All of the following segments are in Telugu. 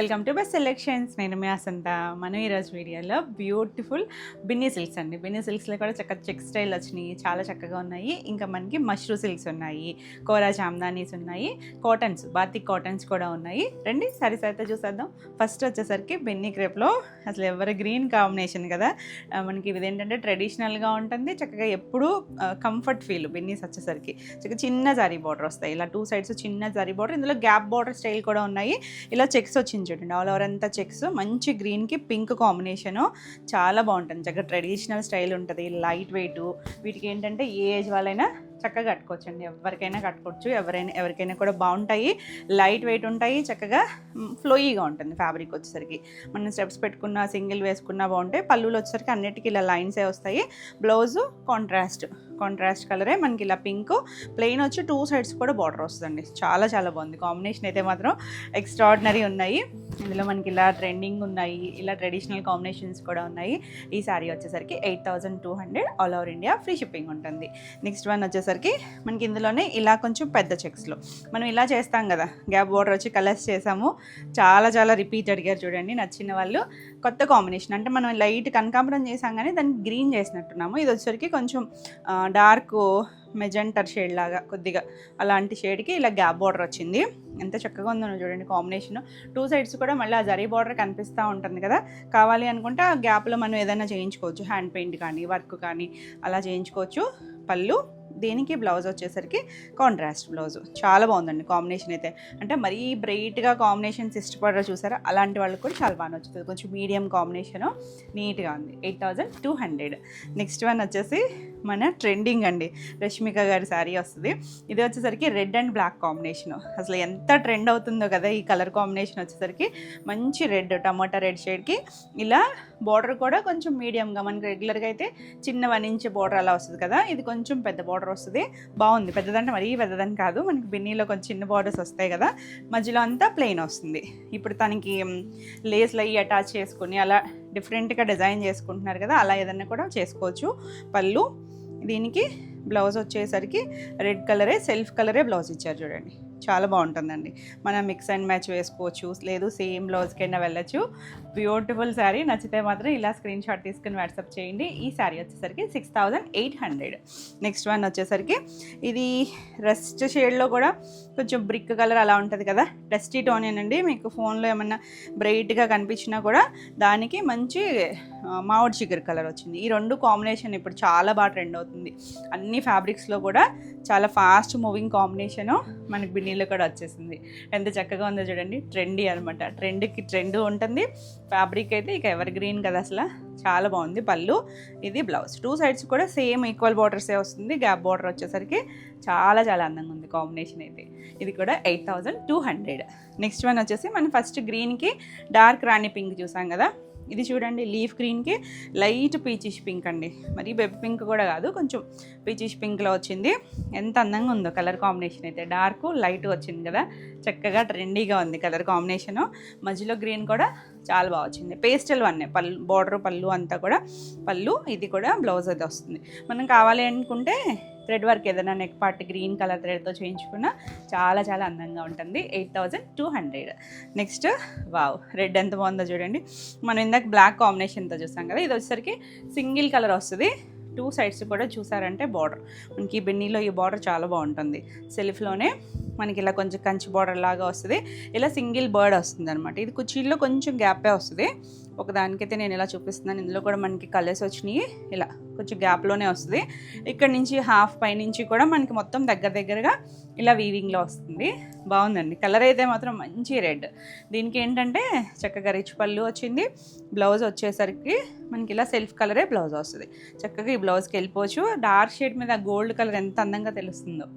Welcome to best selections. నేను మీ అసంత. మనం ఈరోజు వీడియోలో బ్యూటిఫుల్ బిన్నీ సిల్క్స్ అండి. బిన్నీ సిల్క్స్లో కూడా చక్కగా చెక్ స్టైల్ వచ్చినాయి, చాలా చక్కగా ఉన్నాయి. ఇంకా మనకి మష్రూ సిల్క్స్ ఉన్నాయి, కోరా జామ్దానీస్ ఉన్నాయి, కాటన్స్, బాతిక్ కాటన్స్ కూడా ఉన్నాయి. రండి సారీస్ అయితే చూసేద్దాం. ఫస్ట్ వచ్చేసరికి బిన్నీ క్రేప్లో అసలు ఎవరి గ్రీన్ కాంబినేషన్ కదా. మనకి ఇది ఏంటంటే ట్రెడిషనల్గా ఉంటుంది, చక్కగా ఎప్పుడు కంఫర్ట్ ఫీల్. బిన్నీస్ వచ్చేసరికి చక్కగా చిన్న జరీ బార్డర్ వస్తాయి, ఇలా టూ సైడ్స్ చిన్న జరీ బార్డర్, ఇందులో గ్యాప్ బార్డర్ స్టైల్ కూడా ఉన్నాయి. ఇలా చెక్స్ వచ్చింది చూడండి, ఆల్ ఓవర్ అంతా చెక్స్. మంచి గ్రీన్కి పింక్ కాంబినేషను, చాలా బాగుంటుంది. చక్కగా ట్రెడిషనల్ స్టైల్ ఉంటుంది, లైట్ వెయిట్. వీటికి ఏంటంటే ఏ ఏజ్ వాళ్ళైనా చక్కగా కట్టుకోవచ్చండి, ఎవరికైనా కట్టుకోవచ్చు, ఎవరికైనా కూడా బాగుంటాయి. లైట్ వెయిట్ ఉంటాయి, చక్కగా ఫ్లోయీగా ఉంటుంది. ఫ్యాబ్రిక్ వచ్చేసరికి మనం స్టెప్స్ పెట్టుకున్న, సింగిల్ వేసుకున్నా బాగుంటాయి. పళ్ళులు వచ్చేసరికి అన్నిటికీ ఇలా లైన్సే వస్తాయి. బ్లౌజు కాంట్రాస్ట్ కలరే మనకి ఇలా పింక్. ప్లెయిన్ వచ్చి టూ సైడ్స్ కూడా బార్డర్ వస్తుందండి. చాలా చాలా బాగుంది. కాంబినేషన్ అయితే మాత్రం ఎక్స్ట్రాడినరీ ఉన్నాయి. ఇందులో మనకి ఇలా ట్రెండింగ్ ఉన్నాయి, ఇలా ట్రెడిషనల్ కాంబినేషన్స్ కూడా ఉన్నాయి. ఈ శారీ వచ్చేసరికి 8200 all over India, free shipping ఉంటుంది. నెక్స్ట్ వన్ వచ్చేసరికి మనకి ఇందులోనే ఇలా కొంచెం పెద్ద చెక్స్లో మనం ఇలా చేస్తాం కదా, గ్యాప్ బార్డర్ వచ్చి కలర్స్ చేసాము. చాలా చాలా రిపీట్ అడిగారు చూడండి నచ్చిన వాళ్ళు. కొత్త కాంబినేషన్ అంటే మనం లైట్ కనకాంబరం చేసాం కానీ దానికి గ్రీన్ చేసినట్టున్నాము. ఇది వచ్చేసరికి కొంచెం డార్క్ మెజెంటర్ షేడ్ లాగా కొద్దిగా అలాంటి షేడ్కి ఇలా గ్యాప్ బార్డర్ వచ్చింది. ఎంత చక్కగా ఉందో చూడండి కాంబినేషన్. టూ సైడ్స్ కూడా మళ్ళీ ఆ జరీ బార్డర్ కనిపిస్తూ ఉంటుంది కదా. కావాలి అనుకుంటే ఆ గ్యాప్లో మనం ఏదైనా చేయించుకోవచ్చు, హ్యాండ్ పెయింట్ కానీ వర్క్ కానీ అలా చేయించుకోవచ్చు. పళ్ళు, దీనికి బ్లౌజ్ వచ్చేసరికి కాంట్రాస్ట్ బ్లౌజ్. చాలా బాగుందండి కాంబినేషన్ అయితే. అంటే మరీ బ్రైట్గా కాంబినేషన్స్ ఇష్టపడరా చూసారా, అలాంటి వాళ్ళకి కూడా చాలా బాగా నచ్చుతుంది. కొంచెం మీడియం కాంబినేషను, నీట్గా ఉంది. 8200. నెక్స్ట్ వన్ వచ్చేసి మన ట్రెండింగ్ అండి, రష్మిక గారి శారీ వస్తుంది. ఇది వచ్చేసరికి రెడ్ అండ్ బ్లాక్ కాంబినేషను. అసలు ఎంత ట్రెండ్ అవుతుందో కదా ఈ కలర్ కాంబినేషన్ వచ్చేసరికి. మంచి రెడ్, టమాటా రెడ్ షేడ్కి ఇలా బార్డర్ కూడా కొంచెం మీడియంగా, మనకి రెగ్యులర్గా అయితే చిన్న 1 ఇంచ్ బార్డర్ అలా వస్తుంది కదా, ఇది కొంచెం పెద్ద బార్డర్ వస్తుంది. బాగుంది. పెద్దదంటే మరీ పెద్దదని కాదు, మనకి బిన్నీలో కొంచెం చిన్న బార్డర్స్ వస్తాయి కదా, మధ్యలో అంతా ప్లెయిన్ వస్తుంది. ఇప్పుడు తనకి లేస్లు అయ్యి అటాచ్ చేసుకుని అలా డిఫరెంట్గా డిజైన్ చేసుకుంటున్నారు కదా, అలా ఏదన్నా కూడా చేసుకోవచ్చు. పళ్ళు, దీనికి బ్లౌజ్ వచ్చేసరికి రెడ్ కలరే, సెల్ఫ్ కలరే బ్లౌజ్ ఇచ్చారు చూడండి. చాలా బాగుంటుందండి. మనం మిక్స్ అండ్ మ్యాచ్ వేసుకోవచ్చు, లేదు సేమ్ బ్లౌజ్కైనా వెళ్ళచ్చు. బ్యూటిఫుల్ శారీ. నచ్చితే మాత్రం ఇలా స్క్రీన్ షాట్ తీసుకుని వాట్సాప్ చేయండి. ఈ శారీ వచ్చేసరికి 6800. నెక్స్ట్ వన్ వచ్చేసరికి ఇది రస్ట్ షేడ్లో కూడా కొంచెం బ్రిక్ కలర్ అలా ఉంటుంది కదా, డస్టీ టోన్ అండి. మీకు ఫోన్లో ఏమన్నా బ్రైట్గా కనిపించినా కూడా దానికి మంచి మామిడి చిగురు కలర్ వచ్చింది. ఈ రెండు కాంబినేషన్ ఇప్పుడు చాలా బాగా ట్రెండ్ అవుతుంది. అన్ని ఫ్యాబ్రిక్స్లో కూడా చాలా ఫాస్ట్ మూవింగ్ కాంబినేషను మనకి బిన్నీలో కూడా వచ్చేసింది. ఎంత చక్కగా ఉందో చూడండి. ట్రెండీ అనమాట, ట్రెండ్కి ట్రెండ్ ఉంటుంది. ఫ్యాబ్రిక్ అయితే ఇక ఎవర్ గ్రీన్ కదా అసలు, చాలా బాగుంది. పళ్ళు, ఇది బ్లౌజ్. టూ సైడ్స్ కూడా సేమ్ ఈక్వల్ బార్డర్సే వస్తుంది. గ్యాప్ బార్డర్ వచ్చేసరికి చాలా చాలా అందంగా ఉంది కాంబినేషన్ అయితే. ఇది కూడా 8200. నెక్స్ట్ వన్ వచ్చేసి మనం ఫస్ట్ గ్రీన్కి డార్క్ రాణి పింక్ చూసాం కదా, ఇది చూడండి లీఫ్ గ్రీన్కి లైట్ పీచిష్ పింక్ అండి. మరి బేబీ పింక్ కూడా కాదు, కొంచెం పీచిష్ పింక్లో వచ్చింది. ఎంత అందంగా ఉందో కలర్ కాంబినేషన్ అయితే. డార్క్ లైట్ వచ్చింది కదా, చక్కగా ట్రెండీగా ఉంది కలర్ కాంబినేషను. మధ్యలో గ్రీన్ కూడా చాలా బాగా వచ్చింది. పేస్టల్ వన్నే పళ్ళు, బార్డర్ పళ్ళు అంతా కూడా. పళ్ళు, ఇది కూడా బ్లౌజ్ అయితే వస్తుంది. మనం కావాలి అనుకుంటే థ్రెడ్ వర్క్ ఏదైనా నెక్ పార్ట్ గ్రీన్ కలర్ థ్రెడ్తో చేయించుకున్నా చాలా చాలా అందంగా ఉంటుంది. 8200. నెక్స్ట్ వావ్, రెడ్ ఎంత బాగుందో చూడండి. మనం ఇందాక బ్లాక్ కాంబినేషన్తో చూసాం కదా, ఇది వచ్చేసరికి సింగిల్ కలర్ వస్తుంది. టూ సైడ్స్ కూడా చూసారంటే బార్డర్, మనకి బిన్నీలో ఈ బార్డర్ చాలా బాగుంటుంది. సెల్ఫ్లోనే మనకి ఇలా కొంచెం కంచి బార్డర్ లాగా వస్తుంది. ఇలా సింగిల్ బర్డ్ వస్తుంది అనమాట. ఇది కుర్చీల్లో కొంచెం గ్యాపే వస్తుంది. ఒకదానికైతే నేను ఇలా చూపిస్తున్నాను. ఇందులో కూడా మనకి కలర్స్ వచ్చినాయి. ఇలా కొంచెం గ్యాప్లోనే వస్తుంది. ఇక్కడ నుంచి హాఫ్ పై నుంచి కూడా మనకి మొత్తం దగ్గరగా ఇలా వీవింగ్లో వస్తుంది. బాగుందండి. కలర్ అయితే మాత్రం మంచి రెడ్. దీనికి ఏంటంటే చక్కగా రిచ్ పళ్ళు వచ్చింది. బ్లౌజ్ వచ్చేసరికి మనకి ఇలా సెల్ఫ్ కలరే బ్లౌజ్ వస్తుంది. చక్కగా ఈ బ్లౌజ్కి వెళ్ళిపోవచ్చు. డార్క్ షేడ్ మీద గోల్డ్ కలర్ ఎంత అందంగా తెలుస్తుందో,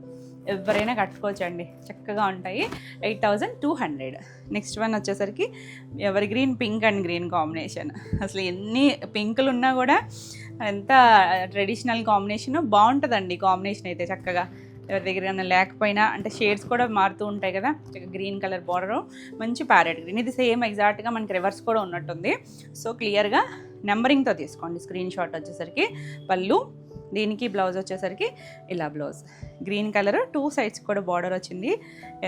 ఎవరైనా కట్టుకోవచ్చండి, చక్కగా ఉంటాయి. 8200. నెక్స్ట్ వన్ వచ్చేసరికి ఎవరి green pink and green combination. అసలు ఎన్ని పింకులు ఉన్నా కూడా ఎంత ట్రెడిషనల్ కాంబినేషన్ బాగుంటుందండి. కాంబినేషన్ అయితే చక్కగా ఎవరి దగ్గర లేకపోయినా, అంటే షేడ్స్ కూడా మారుతూ ఉంటాయి కదా. గ్రీన్ కలర్ బార్డరు, మంచి ప్యారెట్ గ్రీన్. ఇది సేమ్ ఎగ్జాక్ట్గా మనకి రివర్స్ కూడా ఉన్నట్టుంది. సో క్లియర్గా నెంబరింగ్తో తీసుకోండి స్క్రీన్ షాట్ వచ్చేసరికి. పళ్ళు, దీనికి బ్లౌజ్ వచ్చేసరికి ఇలా బ్లౌజ్ గ్రీన్ కలర్ 2 సైడ్స్ కూడా బార్డర్ వచ్చింది.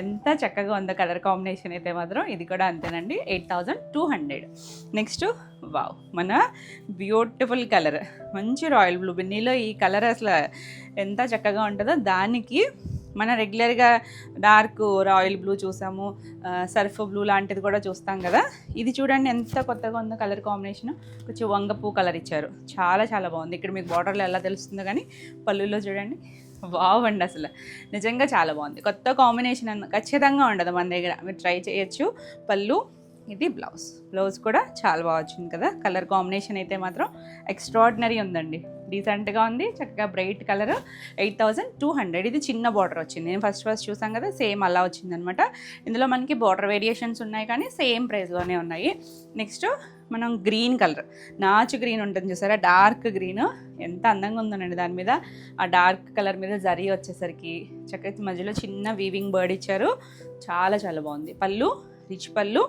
ఎంత చక్కగా ఉందో కలర్ కాంబినేషన్ అయితే మాత్రం. ఇది కూడా అంతేనండి, 8200. నెక్స్ట్ వావ్, మన బ్యూటిఫుల్ కలర్ మంచి రాయల్ బ్లూ బిన్నీలో ఈ కలర్ అసలు ఎంత చక్కగా ఉంటుందో. దానికి మన రెగ్యులర్గా డార్క్ రాయల్ బ్లూ చూసాము, సర్ఫ్ బ్లూ లాంటిది కూడా చూస్తాం కదా. ఇది చూడండి ఎంత కొత్తగా ఉందో కలర్ కాంబినేషన్. కొంచెం వంగపూ కలర్ ఇచ్చారు, చాలా చాలా బాగుంది. ఇక్కడ మీకు బార్డర్లో ఎలా తెలుస్తుందో కానీ పళ్ళులో చూడండి, వావ్ అండి, అసలు నిజంగా చాలా బాగుంది. కొత్త కాంబినేషన్ ఖచ్చితంగా ఉండదు మన దగ్గర, మీరు ట్రై చేయొచ్చు. పళ్ళు, ఇది బ్లౌజ్ కూడా చాలా బాగా వచ్చింది కదా. కలర్ కాంబినేషన్ అయితే మాత్రం ఎక్స్ట్రాడినరీ ఉందండి, డీసెంట్గా ఉంది, చక్కగా బ్రైట్ కలర్. 8200. ఇది చిన్న బార్డర్ వచ్చింది. నేను ఫస్ట్ చూసాం కదా, సేమ్ అలా వచ్చిందనమాట. ఇందులో మనకి బార్డర్ వేరియేషన్స్ ఉన్నాయి కానీ సేమ్ ప్రైస్లోనే ఉన్నాయి. నెక్స్ట్ మనం గ్రీన్ కలర్, నాచు గ్రీన్ ఉంటుంది చూసారా, డార్క్ గ్రీన్, ఎంత అందంగా ఉందనండి. దాని మీద ఆ డార్క్ కలర్ మీద జరీ వచ్చేసరికి చక్కగా మధ్యలో చిన్న వీవింగ్ బర్డ్ ఇచ్చారు, చాలా చాలా బాగుంది. పళ్ళు, రిచ్ పళ్ళు.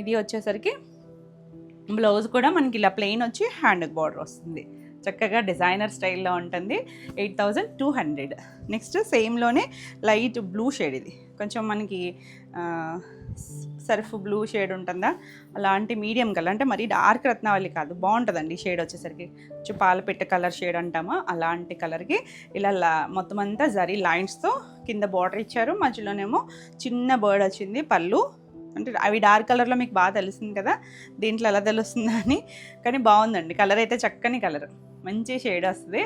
ఇది వచ్చేసరికి బ్లౌజ్ కూడా మనకి ఇలా ప్లెయిన్ వచ్చి హ్యాండ్కి బార్డర్ వస్తుంది, చక్కగా డిజైనర్ స్టైల్లో ఉంటుంది. 8200. నెక్స్ట్ సేమ్లోనే లైట్ బ్లూ షేడ్, ఇది కొంచెం మనకి సర్ఫ్ బ్లూ షేడ్ ఉంటుందా అలాంటి మీడియం కలర్, అంటే మరీ డార్క్ రత్నావళి కాదు, బాగుంటుందండి షేడ్ వచ్చేసరికి. కొంచెం పాలపిట్ట కలర్ షేడ్ అంటామా అలాంటి కలర్కి ఇలా మొత్తం అంతా జరీ లైన్స్తో కింద బార్డర్ ఇచ్చారు, మధ్యలోనేమో చిన్న బర్డ్ వచ్చింది. పళ్ళు అంటే అవి డార్క్ కలర్లో మీకు బాగా తెలుస్తుంది కదా, దీంట్లో ఎలా తెలుస్తుందా అని, కానీ బాగుందండి కలర్ అయితే, చక్కని కలర్, మంచి షేడ్ వస్తుంది.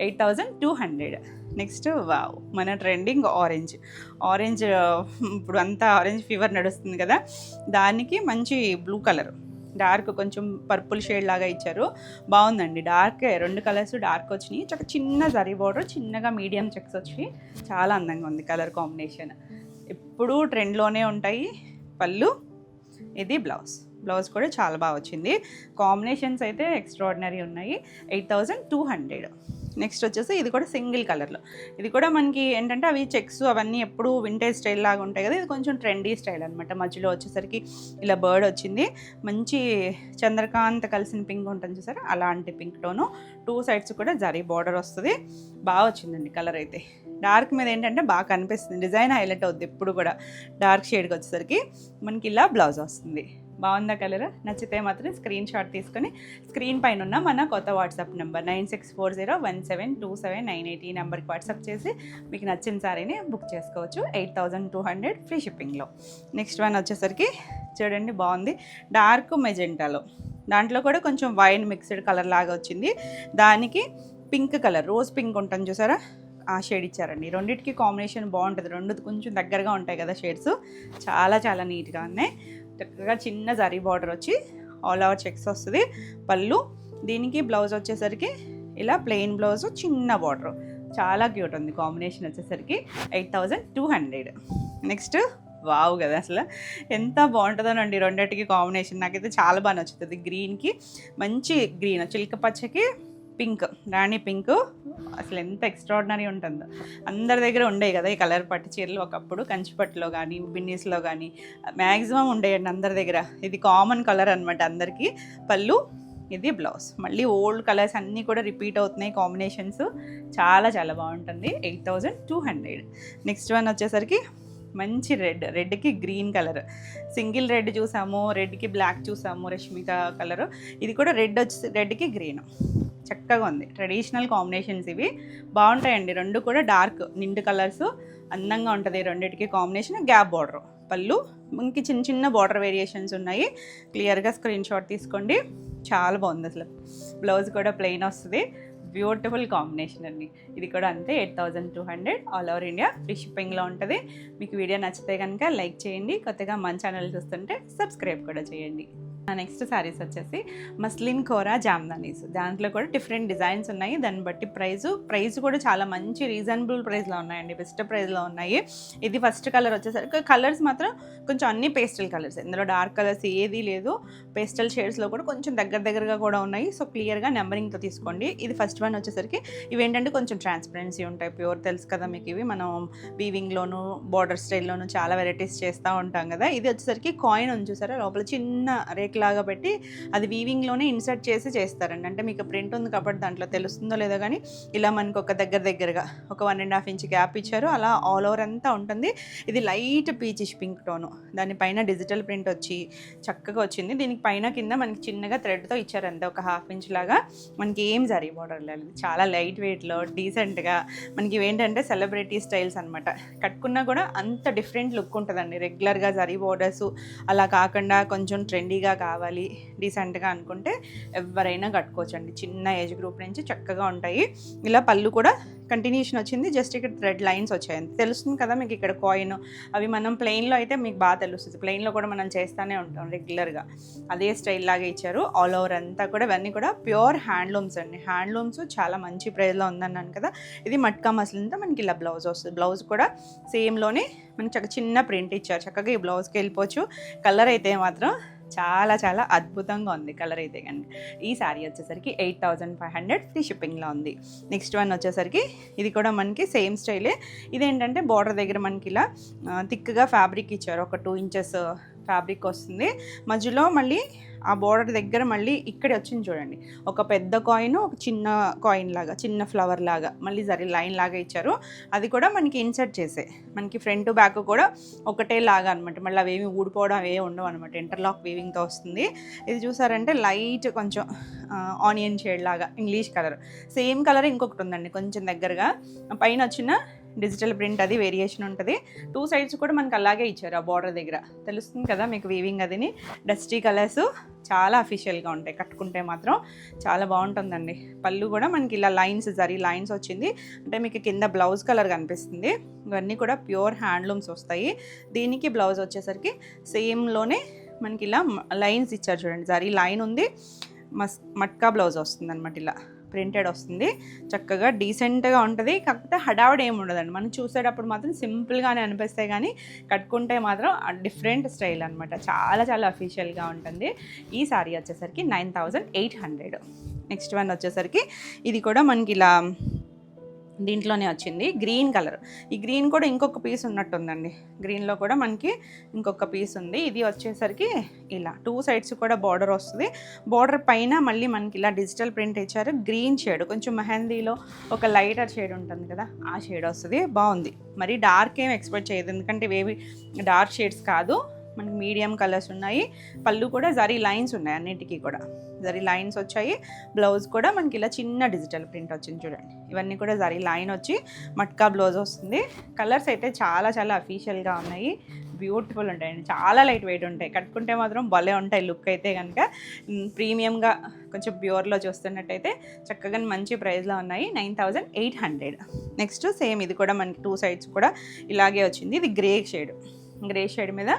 8200. నెక్స్ట్ వావ్, మన ట్రెండింగ్ ఆరెంజ్ ఇప్పుడు అంతా ఆరెంజ్ ఫీవర్ నడుస్తుంది కదా, దానికి మంచి బ్లూ కలర్, డార్క్ కొంచెం పర్పుల్ షేడ్ లాగా ఇచ్చారు, బాగుందండి. డార్క్ 2 కలర్స్ డార్క్ వచ్చినాయి, చక్క చిన్న జరీ బార్డర్, చిన్నగా మీడియం చెక్స్ వచ్చి చాలా అందంగా ఉంది కలర్ కాంబినేషన్. ఎప్పుడూ ట్రెండ్లోనే ఉంటాయి. పళ్ళు, ఇది బ్లౌజ్ కూడా చాలా బాగా వచ్చింది. కాంబినేషన్స్ అయితే ఎక్స్ట్రాడినరీ ఉన్నాయి. 8200. నెక్స్ట్ వచ్చేసి ఇది కూడా సింగిల్ కలర్లో, ఇది కూడా మనకి ఏంటంటే అవి చెక్స్ అవన్నీ ఎప్పుడు వింటేజ్ స్టైల్ లాగా ఉంటాయి కదా, ఇది కొంచెం ట్రెండీ స్టైల్ అనమాట. మధ్యలో వచ్చేసరికి ఇలా బర్డ్ వచ్చింది, మంచి చంద్రకాంత్ కలిసిన పింక్ ఉంటుంది చూసారా, అలాంటి పింక్లోను 2 సైడ్స్ కూడా జరీ బార్డర్ వస్తుంది, బాగా వచ్చిందండి కలర్ అయితే. డార్క్ మీద ఏంటంటే బాగా కనిపిస్తుంది, డిజైన్ హైలైట్ అవుద్ది ఎప్పుడు కూడా. డార్క్ షేడ్కి వచ్చేసరికి మనకి ఇలా బ్లౌజ్ వస్తుంది. బాగుందా కలర్? నచ్చితే మాత్రం స్క్రీన్ షాట్ తీసుకొని స్క్రీన్ పైన ఉన్న మన కొత్త వాట్సాప్ నెంబర్ 9640172798 ఈ నెంబర్కి వాట్సాప్ చేసి మీకు నచ్చిన సారీని బుక్ చేసుకోవచ్చు. 8200 ఫ్రీ షిప్పింగ్లో. నెక్స్ట్ వన్ వచ్చేసరికి చూడండి, బాగుంది, డార్క్ మెజెంటాలో, దాంట్లో కూడా కొంచెం వైన్ మిక్స్డ్ కలర్ లాగా వచ్చింది, దానికి పింక్ కలర్, రోజ్ పింక్ ఉంటుంది చూసారా, ఆ షేడ్ ఇచ్చారండి. రెండింటికి కాంబినేషన్ బాగుంటుంది, రెండు కొంచెం దగ్గరగా ఉంటాయి కదా షేడ్స్, చాలా చాలా నీట్గా ఉన్నాయి. చక్కగా చిన్న జరీ బార్డర్ వచ్చి ఆల్ ఓవర్ చెక్స్ వస్తుంది. పళ్ళు, దీనికి బ్లౌజ్ వచ్చేసరికి ఇలా ప్లెయిన్ బ్లౌజ్, చిన్న బార్డర్, చాలా క్యూట్ ఉంది కాంబినేషన్ వచ్చేసరికి. 8200. నెక్స్ట్ వావ్ కదా, అసలు ఎంత బాగుంటుందోనండి రెండింటికి కాంబినేషన్. నాకైతే చాలా బాగా నచ్చుతుంది. గ్రీన్కి మంచి గ్రీన్, చిలక పచ్చకి పింక్, రాణి పింక్, అసలు ఎంత ఎక్స్ట్రాడినరీ ఉంటుందో. అందరి దగ్గర ఉండేవి కదా ఈ కలర్ పట్టు చీరలు ఒకప్పుడు, కంచిపట్టులో కానీ బిన్నీస్లో కానీ మ్యాక్సిమం ఉండేయండి అందరి దగ్గర. ఇది కామన్ కలర్ అనమాట అందరికీ. పళ్ళు, ఇది బ్లౌజ్, మళ్ళీ ఓల్డ్ కలర్స్ అన్నీ కూడా రిపీట్ అవుతున్నాయి కాంబినేషన్స్, చాలా చాలా బాగుంటుంది. 8200. నెక్స్ట్ వన్ వచ్చేసరికి మంచి రెడ్కి గ్రీన్ కలర్, సింగిల్ రెడ్ చూసాము, రెడ్కి బ్లాక్ చూసాము, రష్మిక కలర్, ఇది కూడా రెడ్కి గ్రీన్, చక్కగా ఉంది. ట్రెడిషనల్ కాంబినేషన్స్ ఇవి బాగుంటాయండి, రెండు కూడా డార్క్ నిండు కలర్స్, అందంగా ఉంటుంది రెండింటికి కాంబినేషన్. గ్యాప్ బార్డర్, పళ్ళు, ఇంక చిన్న చిన్న బార్డర్ వేరియేషన్స్ ఉన్నాయి, క్లియర్గా స్క్రీన్ షాట్ తీసుకోండి, చాలా బాగుంది అసలు. బ్లౌజ్ కూడా ప్లెయిన్ వస్తుంది, బ్యూటిఫుల్ కాంబినేషన్ అండి. ఇది కూడా అంతే, 8200 ఆల్ ఓవర్ ఇండియా ఫ్రీ షిప్పింగ్లో ఉంటుంది. మీకు వీడియో నచ్చితే కనుక లైక్ చేయండి, కొత్తగా మన ఛానల్ చూస్తుంటే సబ్స్క్రైబ్ కూడా చేయండి. నెక్స్ట్ శారీస్ వచ్చేసి మస్లిన్ కోరా జామ్దానీస్, దాంట్లో కూడా డిఫరెంట్ డిజైన్స్ ఉన్నాయి, దాన్ని బట్టి ప్రైస్ కూడా చాలా మంచి రీజనబుల్ ప్రైస్లో ఉన్నాయండి, బెస్ట్ ప్రైస్లో ఉన్నాయి. ఇది ఫస్ట్ కలర్ వచ్చేసరికి, కలర్స్ మాత్రం కొంచెం అన్ని పేస్టల్ కలర్స్, ఇందులో డార్క్ కలర్స్ ఏదీ లేదు, పేస్టల్ షేడ్స్లో కూడా కొంచెం దగ్గరగా కూడా ఉన్నాయి. సో క్లియర్గా నెంబరింగ్తో తీసుకోండి. ఇది ఫస్ట్ వన్ వచ్చేసరికి, ఇవేంటంటే కొంచెం ట్రాన్స్పరెన్సీ ఉంటాయి, ప్యూర్ తెలుసు కదా మీకు. ఇవి మనం వీవింగ్లోను బార్డర్ స్టైల్లోను చాలా వెరైటీస్ చేస్తూ ఉంటాం కదా. ఇది వచ్చేసరికి కాయిన్ ఉంది చూసారా, లోపల చిన్న రేఖ ఫ్యాబ్రిక్ లాగా పెట్టి అది వీవింగ్లోనే ఇన్సర్ట్ చేసి చేస్తారండి. అంటే మీకు ప్రింట్ ఉంది కాబట్టి దాంట్లో తెలుస్తుందో లేదో కానీ ఇలా మనకు ఒక దగ్గరగా ఒక 1.5 ఇంచ్ గ్యాప్ ఇచ్చారు. అలా ఆల్ ఓవర్ అంతా ఉంటుంది. ఇది లైట్ పీచిష్ పింక్ టోను, దానిపైన డిజిటల్ ప్రింట్ వచ్చి చక్కగా వచ్చింది. దీనికి పైన కింద మనకి చిన్నగా థ్రెడ్తో ఇచ్చారు అంతే, ఒక 1/2 ఇంచ్ లాగా. మనకి ఏం జరీ బోర్డర్ లేదు, చాలా లైట్ వెయిట్లో డీసెంట్గా మనకి ఏంటంటే సెలబ్రిటీ స్టైల్స్ అనమాట. కట్టుకున్నా కూడా అంత డిఫరెంట్ లుక్ ఉంటుందండి. రెగ్యులర్గా జరీ బోర్డర్స్ అలా కాకుండా కొంచెం ట్రెండీగా కావాలి, డీసెంట్గా అనుకుంటే ఎవరైనా కట్టుకోవచ్చండి. చిన్న ఏజ్ గ్రూప్ నుంచి చక్కగా ఉంటాయి. ఇలా పళ్ళు కూడా కంటిన్యూషన్ వచ్చింది, జస్ట్ ఇక్కడ థ్రెడ్ లైన్స్ వచ్చాయి. తెలుస్తుంది కదా మీకు ఇక్కడ కాయిన్, అవి మనం ప్లెయిన్లో అయితే మీకు బాగా తెలుస్తుంది. ప్లెయిన్లో కూడా మనం చేస్తూనే ఉంటాం రెగ్యులర్గా, అదే స్టైల్ లాగా ఇచ్చారు. ఆల్ ఓవర్ అంతా కూడా ఇవన్నీ కూడా ప్యూర్ హ్యాండ్లూమ్స్ అండి. హ్యాండ్లూమ్స్ చాలా మంచి ప్రైస్లో ఉందన్నాను కదా. ఇది మట్కా మస్లిన్తో మనకి ఇలా బ్లౌజ్ వస్తుంది. బ్లౌజ్ కూడా సేమ్లోనే మనకి చిన్న ప్రింట్ ఇచ్చారు. చక్కగా ఈ బ్లౌజ్కి వెళ్ళిపోవచ్చు. కలర్ అయితే మాత్రం చాలా చాలా అద్భుతంగా ఉంది కలర్ అయితే కనుక. ఈ శారీ వచ్చేసరికి 8,500 ఫ్రీ షిప్పింగ్లో ఉంది. నెక్స్ట్ వన్ వచ్చేసరికి ఇది కూడా మనకి సేమ్ స్టైలే. ఇదేంటంటే బార్డర్ దగ్గర మనకి ఇలా థిక్గా ఫ్యాబ్రిక్ ఇచ్చారు. ఒక 2 ఇంచెస్ ఫ్యాబ్రిక్ వస్తుంది. మధ్యలో మళ్ళీ ఆ బోర్డర్ దగ్గర మళ్ళీ ఇక్కడ వచ్చింది చూడండి, ఒక పెద్ద కాయిన్, ఒక చిన్న కాయిన్ లాగా, చిన్న ఫ్లవర్ లాగా మళ్ళీ జరీ లైన్ లాగా ఇచ్చారు. అది కూడా మనకి ఇన్సర్ట్ చేసే, మనకి ఫ్రంట్ బ్యాక్ కూడా ఒకటే లాగా అనమాట. మళ్ళీ అవేమి ఊడిపోవడం అవే ఉండవు అనమాట. ఇంటర్లాక్ వీవింగ్తో వస్తుంది. ఇది చూసారంటే లైట్ కొంచెం ఆనియన్ షేడ్ లాగా ఇంగ్లీష్ కలర్, సేమ్ కలర్ ఇంకొకటి ఉందండి కొంచెం దగ్గరగా. పైన వచ్చిన డిజిటల్ ప్రింట్ అది వేరియేషన్ ఉంటుంది. 2 సైడ్స్ కూడా మనకు అలాగే ఇచ్చారు. ఆ బార్డర్ దగ్గర తెలుస్తుంది కదా మీకు వీవింగ్ అదిని. డస్టీ కలర్స్ చాలా అఫీషియల్గా ఉంటాయి, కట్టుకుంటే మాత్రం చాలా బాగుంటుందండి. పళ్ళు కూడా మనకి ఇలా లైన్స్, జరీ లైన్స్ వచ్చింది. అంటే మీకు కింద బ్లౌజ్ కలర్ కనిపిస్తుంది. ఇవన్నీ కూడా ప్యూర్ హ్యాండ్లూమ్స్ వస్తాయి. దీనికి బ్లౌజ్ వచ్చేసరికి సేమ్లోనే మనకి ఇలా లైన్స్ ఇచ్చారు చూడండి, జరీ లైన్ ఉంది. మట్కా బ్లౌజ్ వస్తుంది అనమాట, ఇలా ప్రింటెడ్ వస్తుంది. చక్కగా డీసెంట్గా ఉంటుంది. కాకపోతే హడావుడి ఏమి ఉండదండి. మనం చూసేటప్పుడు మాత్రం సింపుల్గానే అనిపిస్తాయి, కానీ కట్టుకుంటే మాత్రం డిఫరెంట్ స్టైల్ అనమాట. చాలా చాలా అఫీషియల్గా ఉంటుంది. ఈ శారీ వచ్చేసరికి 9,800. నెక్స్ట్ వన్ వచ్చేసరికి ఇది కూడా మనకి ఇలా దీంట్లోనే వచ్చింది, గ్రీన్ కలర్. ఈ గ్రీన్ కూడా ఇంకొక పీస్ ఉన్నట్టుందండి. గ్రీన్లో కూడా మనకి ఇంకొక పీస్ ఉంది. ఇది వచ్చేసరికి ఇలా 2 సైడ్స్ కూడా బార్డర్ వస్తుంది. బార్డర్ పైన మళ్ళీ మనకి ఇలా డిజిటల్ ప్రింట్ ఇచ్చారు. గ్రీన్ షేడ్, కొంచెం మెహందీలో ఒక లైటర్ షేడ్ ఉంటుంది కదా, ఆ షేడ్ వస్తుంది. బాగుంది. మరి డార్క్ ఏం ఎక్స్పెక్ట్ చేయదు, ఎందుకంటే ఇవేవి డార్క్ షేడ్స్ కాదు, మనకి మీడియం కలర్స్ ఉన్నాయి. పళ్ళు కూడా జరీ లైన్స్ ఉన్నాయి, అన్నిటికీ కూడా జరీ లైన్స్ వచ్చాయి. బ్లౌజ్ కూడా మనకి ఇలా చిన్న డిజిటల్ ప్రింట్ వచ్చింది చూడండి. ఇవన్నీ కూడా జరీ లైన్ వచ్చి మట్కా బ్లౌజ్ వస్తుంది. కలర్స్ అయితే చాలా చాలా అఫీషియల్గా ఉన్నాయి, బ్యూటిఫుల్ ఉంటాయండి. చాలా లైట్ వెయిట్ ఉంటాయి, కట్టుకుంటే మాత్రం భలే ఉంటాయి. లుక్ అయితే కనుక ప్రీమియంగా కొంచెం ప్యూర్లో చూస్తున్నట్టయితే చక్కగా మంచి ప్రైస్లో ఉన్నాయి. 9,800. నెక్స్ట్ సేమ్ ఇది కూడా మనకి 2 సైడ్స్ కూడా ఇలాగే వచ్చింది. ఇది గ్రే షేడ్ మీద